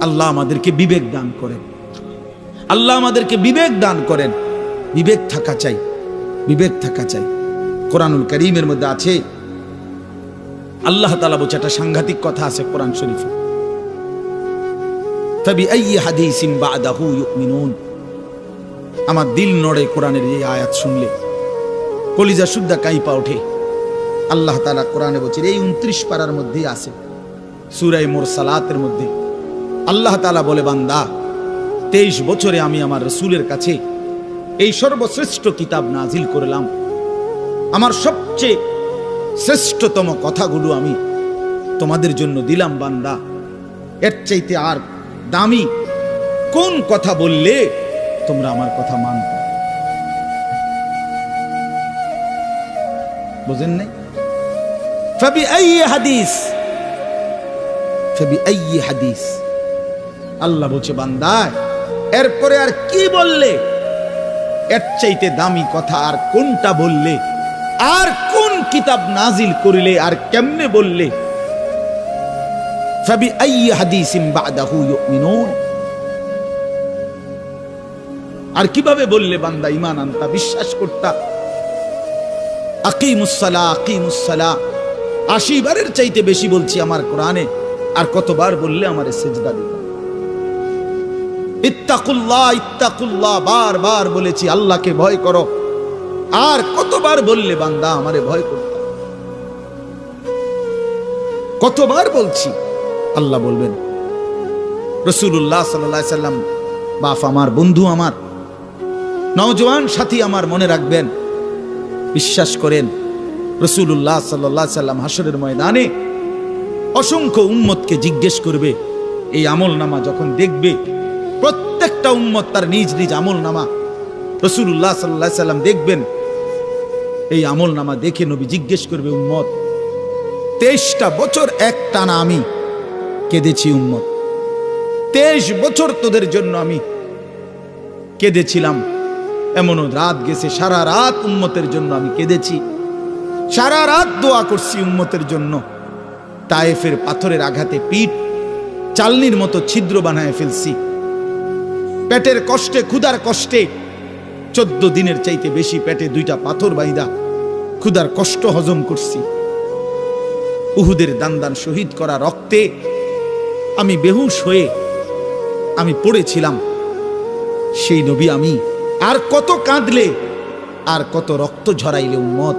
আল্লাহ আমাদেরকে বিবেক দান করেন, আল্লাহ আমাদেরকে বিবেক দান করেন। বিবেক থাকা চাই, বিবেক থাকা চাই। কোরআনুল কারীমের মধ্যে আছে, আল্লাহ তাআলা বলছে, একটা সাংঘাতিক কথা আছে কোরআন শরীফে, ফাবিআইয়ি হাদিসিন বা'দাহু ইউমিনুন। আমার দিল নড়ে কোরআনের এই আয়াত শুনলে, কলিজা শুদ্ধা কাইপা ওঠে। আল্লাহ তাআলা কোরআনে বলছে, এই 29 পারার মধ্যেই আছে, সূরা মুরসালাতের মধ্যে আল্লাহ তাআলা বলে, বান্দা 23 বছরে আমি আমার রাসূলের কাছে এই সর্বশ্রেষ্ঠ কিতাব নাজিল করলাম, আমার সবচেয়ে শ্রেষ্ঠতম কথাগুলো আমি তোমাদের জন্য দিলাম। বান্দা, এর চাইতে আর দামি কোন কথা বললে তোমরা আমার কথা মানতে? বুঝেন নাই? ফাবিআইয়ি হাদিস, ফাবিআইয়ি হাদিস। আল্লাহ বলছে, বান্দা এরপরে আর কি বললে, এর চাইতে দামি কথা আর কোনটা বললে, আর কোন কিতাব নাজিল করিলে, আর কেমনে বললে? ফাবিআইয়ি হাদিসিন বা'দাহু ইউমিনুন। আর কিভাবে বললে বান্দা ঈমান আনতা, বিশ্বাস করতা? আকিমুস সালাহ, আকিমুস সালাহ 80 বারের চাইতে বেশি বলছি আমার কোরআনে, আর কতবার বললে আমারে সিজদা দিবা? ইত্তাকুল্লাহ, ইত্তাকুল্লাহ বারবার বলেছি, আল্লাহকে ভয় করো, আর কতবার বললে বান্দা আমারে ভয় করতা? কতবার বলছি? আল্লাহ বলবেন। রাসূলুল্লাহ সাল্লাল্লাহু আলাইহি সাল্লাম বাপ আমার, বন্ধু আমার, নওজোয়ান সাথী আমার, মনে রাখবেন, বিশ্বাস করেন, রাসূলুল্লাহ সাল্লাল্লাহু আলাইহি সাল্লাম হাসরের ময়দানে অসংখ্য উম্মতকে জিজ্ঞেস করবে। এই আমলনামা যখন দেখবে, প্রত্যেকটা উম্মত তার নিজ নিজ আমলনামা, রাসূলুল্লাহ সাল্লাল্লাহু আলাইহি সাল্লাম দেখবেন। এই আমলনামা দেখে নবী জিজ্ঞেস করবে, উম্মত 23টা বছর একটানা আমি কেঁদেছি, উম্মত 23 বছর তোদের জন্য আমি কেঁদেছিলাম। এমনও রাত গেছে, সারা রাত উম্মতের জন্য আমি কেঁদেছি, সারা রাত দোয়া করছি উম্মতের জন্য। তায়েফের পাথরের আঘাতে পিঠ চালনির মতো ছিদ্র বানায় ফেলছি, পেটের কষ্টে, ক্ষুধার কষ্টে 14 দিনের চাইতে বেশি পেটে 2টা পাথর বাইদা ক্ষুধার কষ্ট হজম করছি। উহুদের দান শহীদ করা রক্তে আমি বেহুশ হয়ে আমি পড়েছিলাম। সেই নবী আমি আর কত কাঁদলে, আর কত রক্ত ঝরাইলে উম্মত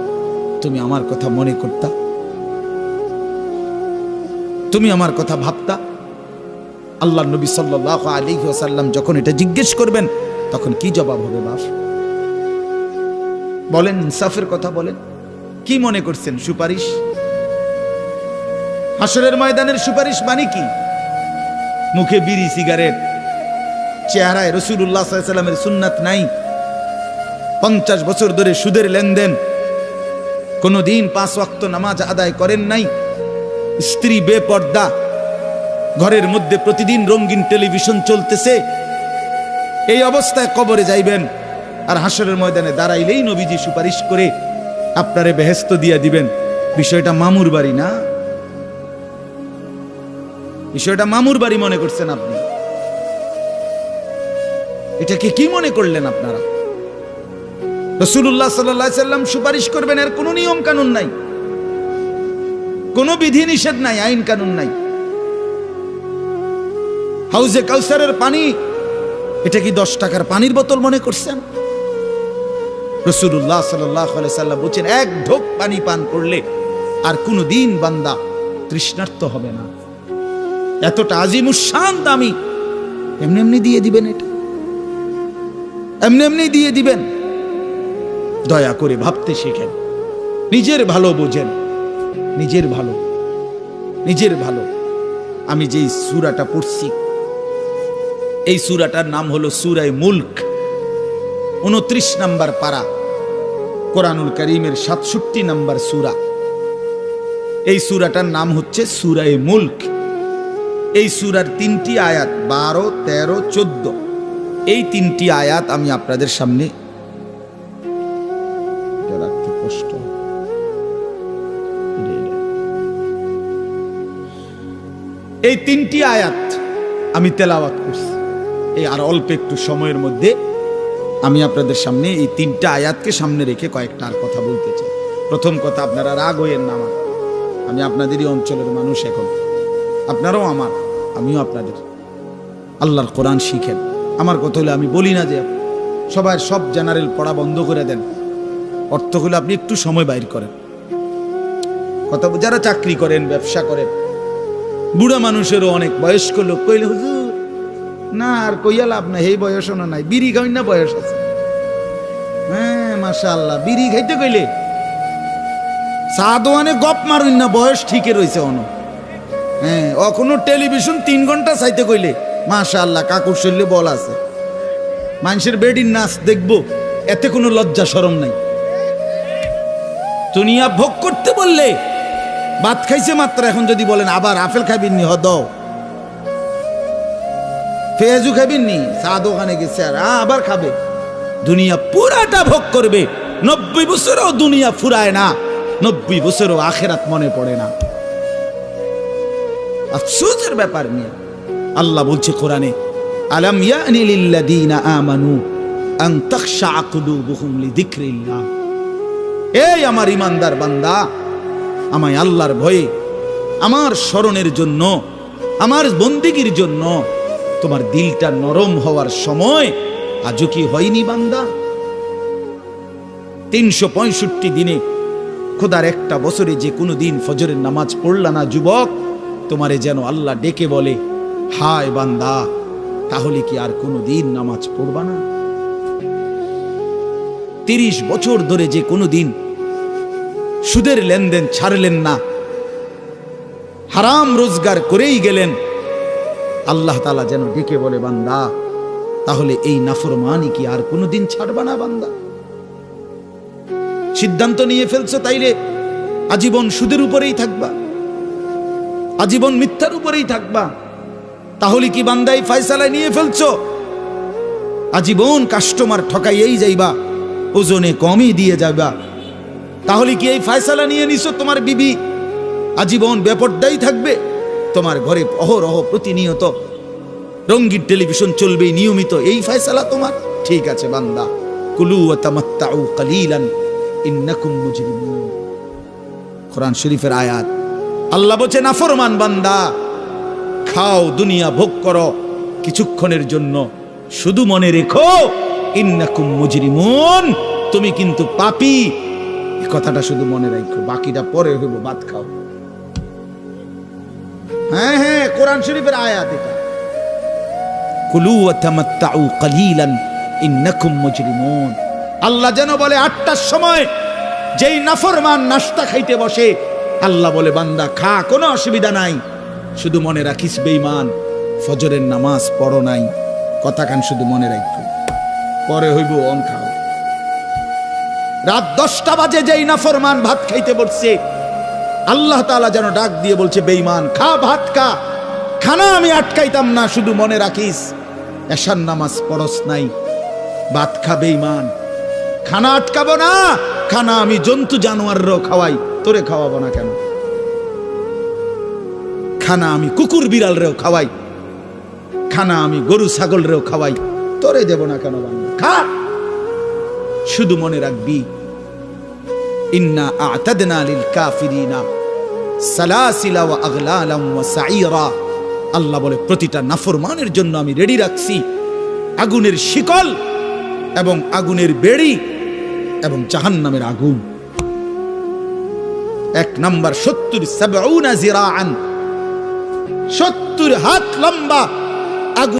তুমি আমার কথা মনে করতা? তুমি আমার কথা ভাবতা? আল্লাহ নবী সাল্লাল্লাহু আলাইহি ওয়াসাল্লাম যখন এটা জিজ্ঞেস করবেন, তখন কি জবাব হবে বাপ? বলেন, ইনসাফের কথা বলেন। কি মনে করছেন? সুপারিশ? হাসরের ময়দানের সুপারিশ মানে কি? মুখে বিড়ি, সিগারেট, চেহারায় রাসূলুল্লাহ সাল্লাল্লাহু আলাইহি ওয়াসাল্লামের সুন্নাত নাই, 50 বছর ধরে সুদের লেনদেন, কোনদিন 5 ওয়াক্ত নামাজ আদায় করেন নাই, স্ত্রী বেপর্দা, ঘরের মধ্যে প্রতিদিন রঙিন টেলিভিশন চলতেছে, এই অবস্থায় কবরে যাইবেন। আর হাসরের ময়দানে দাঁড়াইলেই নবীজি সুপারিশ করে আপনারে বেহেশত দিয়া দিবেন। বিষয়টা মামুর বাড়ি না, বিষয়টা মামুর বাড়ি মনে করছেন আপনি? এটাকে কি মনে করলেন আপনারা? রাসূলুল্লাহ সাল্লাল্লাহু আলাইহি সাল্লাম সুপারিশ করবেন, এর কোনো নিয়ম কানুন নাই, কোনো বিধি নিষেধ নাই, আইন কানুন নাই। হাউজে কাউসারের পানি, এটা কি 10 টাকার পানির বোতল মনে করছেন? রাসূলুল্লাহ সাল্লাল্লাহু আলাইহি সাল্লাম বলেছেন, এক ঢোক পানি পান করলে আর কোনোদিন বান্দা তৃষ্ণার্ত হবে না। এতটা আজিমুস শান দামি, এমনি এমনি দিয়ে দিবেন? এটা এমনি এমনি দিয়ে দিবেন? দয়া করে ভাবতে শেখেন, নিজের ভালো বোঝেন, নিজের ভালো, নিজের ভালো। আমি যেই সূরাটা পড়ছি, এই সূরাটার নাম হলো সূরা মুলক, 29 নম্বর পারা, কোরআনুল কারীমের 67 নম্বর সূরা। এই সূরাটার নাম হচ্ছে সূরা মুলক। এই সূরার 3টি আয়াত, 12, 13, 14, এই 3টি আয়াত আমি আপনাদের সামনে রাখতে কষ্ট। এই 3টি আয়াত আমি তেলাওয়াত করছি। এই আর অল্প একটু সময়ের মধ্যে আমি আপনাদের সামনে এই 3টা আয়াতকে সামনে রেখে কয়েকটা আর কথা বলতে চাই। প্রথম কথা, আপনারা রাগ হইয়েন না আমার, আমি আপনাদেরই অঞ্চলের মানুষ, এখন আপনারাও আমার, আমিও আপনাদের। আল্লাহর কোরআন শিখেন। আমার কথা হলে আমি বলি না যে সবাই সব জেনারেল পড়া বন্ধ করে দেন, অর্থ হলে আপনি একটু সময় বাইর করেন। কথা, যারা চাকরি করেন, ব্যবসা করেন, বুড়া মানুষেরও অনেক বয়স্ক লোক কইলে হুজুর না আর কইয়া লাভ নাই, এই বয়সও নাই, বিড়ি খাই না বয়স আছে। হ্যাঁ মাশাআল্লাহ, বিড়ি খাইতে কইলে চা দোয়ানে গপ মারুন না, বয়স ঠিকই রয়েছে অন। হ্যাঁ, এখনো টেলিভিশন 3 ঘন্টা চাইতে কইলে মাশাআল্লাহ কাকুর শরীরে বল আছে। মানুষের বেডির নাচ দেখবো, এতে কোনো লজ্জা শরম নাই। দুনিয়া ভোগ করতে বললে, ভাত খাইছে মাত্র, এখন যদি বলেন আবার আপেল খাইবেন নি, হদ পেঁয়াজু খাইবেন নি, চা দোকানে গেছে আর আবার খাবে। দুনিয়া পুরাটা ভোগ করবে। 90 বছরও দুনিয়া ফুরায় না, 90 বছরও আখেরাত মনে পড়ে না। আফসোসের ব্যাপার নিয়ে আল্লাহ বলছে কোরআনে, আলাম ইয়ানি লিল্লাযীনা আমানু আন তাখশা কুলুবুহুম লিযিকরিল্লাহ। এই আমার ইমানদার বান্দা, আমায় আল্লাহর ভয়ে, আমার স্মরণের জন্য, আমার বন্দেগীর জন্য তোমার দিলটা নরম হওয়ার সময় আজও কি হয়নি বান্দা? 365 দিনে খোদার একটা বছরে যে কোনো দিন ফজরের নামাজ পড়লা না যুবক, তোমারে যেন আল্লাহ ডেকে বলে, হায় বান্দা, তাহলে কি আর কোনো দিন নামাজ পড়বা না? 30 বছর ধরে যে কোনো দিন সুদের লেনদেন ছাড়লেন না, হারাম রোজগার করেই গেলেন, আল্লাহ তাআলা যেন ডেকে বলে, বান্দা, তাহলে এই নাফরমানি কি আর কোনোদিন ছাড়বা না বান্দা? সিদ্ধান্ত নিয়ে ফেলছো তাইলে আজীবন সুদের উপরেই থাকবা, আজীবন মিথ্যার উপরেই থাকবা। তাহলে কি বান্দা এই ফয়সালা নিয়ে ফেলছো, আজীবন কাস্টমার ঠকাইয়েই যাইবা, ওজনে কমই দিয়ে যাবা? তাহলে কি এই ফয়সালা নিয়ে নিছো তোমার বিবি আজীবন বেপরদাই থাকবে? তোমার ঘরে অহরহ প্রতিনিয়ত রঙিন টেলিভিশন চলবে নিয়মিত, এই ফয়সালা তোমার? ঠিক আছে বান্দা, কুলু ওয়া তামাত্তাউ কালিলান ইন্নাকুম মুজরিমুন। কোরআন শরীফের আয়াত। আল্লাহ বলছে, নাফরমান বান্দা, খাও, দুনিয়া ভোগ করো কিছুক্ষণের জন্য, শুধু মনে রেখো ইন্নাকুম মুজরিমুন, তুমি কিন্তু পাপী। এই কথাটা শুধু মনে রাখো, বাকিটা পরে হইব, ভাত খাও। হ্যাঁ হ্যাঁ, কোরআন শরীফের আয়াত এটা। কুলু ওয়া তামাত্তাউ কালিলান ইন্নাকুম মুজরিমুন। আল্লাহ যেন বলে 8টার সময় যেই নাফরমান নাস্তা খাইতে বসে, আল্লাহ বলে, বান্দা খা, কোনো অসুবিধা নাই, শুধু মনে রাখিস বেঈমান, ফজরের নামাজ পড়ো নাই। কথা কান শুধু মনে রাখো, পরে হইব অন খাও। রাত 10টা বাজে যেই নাফরমান ভাত খাইতে বসছে, আল্লাহ তাআলা যেন ডাক দিয়ে বলছে, বেঈমান খা, ভাত খা, খানা আমি আটকাইতাম না, শুধু মনে রাখিস এশার নামাজ পড়স নাই, ভাত খা বেঈমান। খানা আটকাবো না, খানা আমি জন্তু জানোয়ারও খাওয়াই, তোরে খাওয়াবো না কেন? খানা আমি কুকুর বিড়াল রেও খাওয়াই, খানা আমি গরু ছাগল রেও খাওয়াই, তোরে দেব না কেন বান্দা, খা। শুধু মনে রাখবি, ইন্না আ'তাদনা লিল কাফিরিনা সালাসিলা ওয়া আগলালাম ওয়া সাইরা। আল্লাহ বলে প্রতিটা নাফরমানের জন্য আমি রেডি রাখছি আগুনের শিকল এবং আগুনের বেড়ি এবং জাহান্নামের আগুন। 1 নাম্বার 70 জিরাআন, 70 হাত লম্বা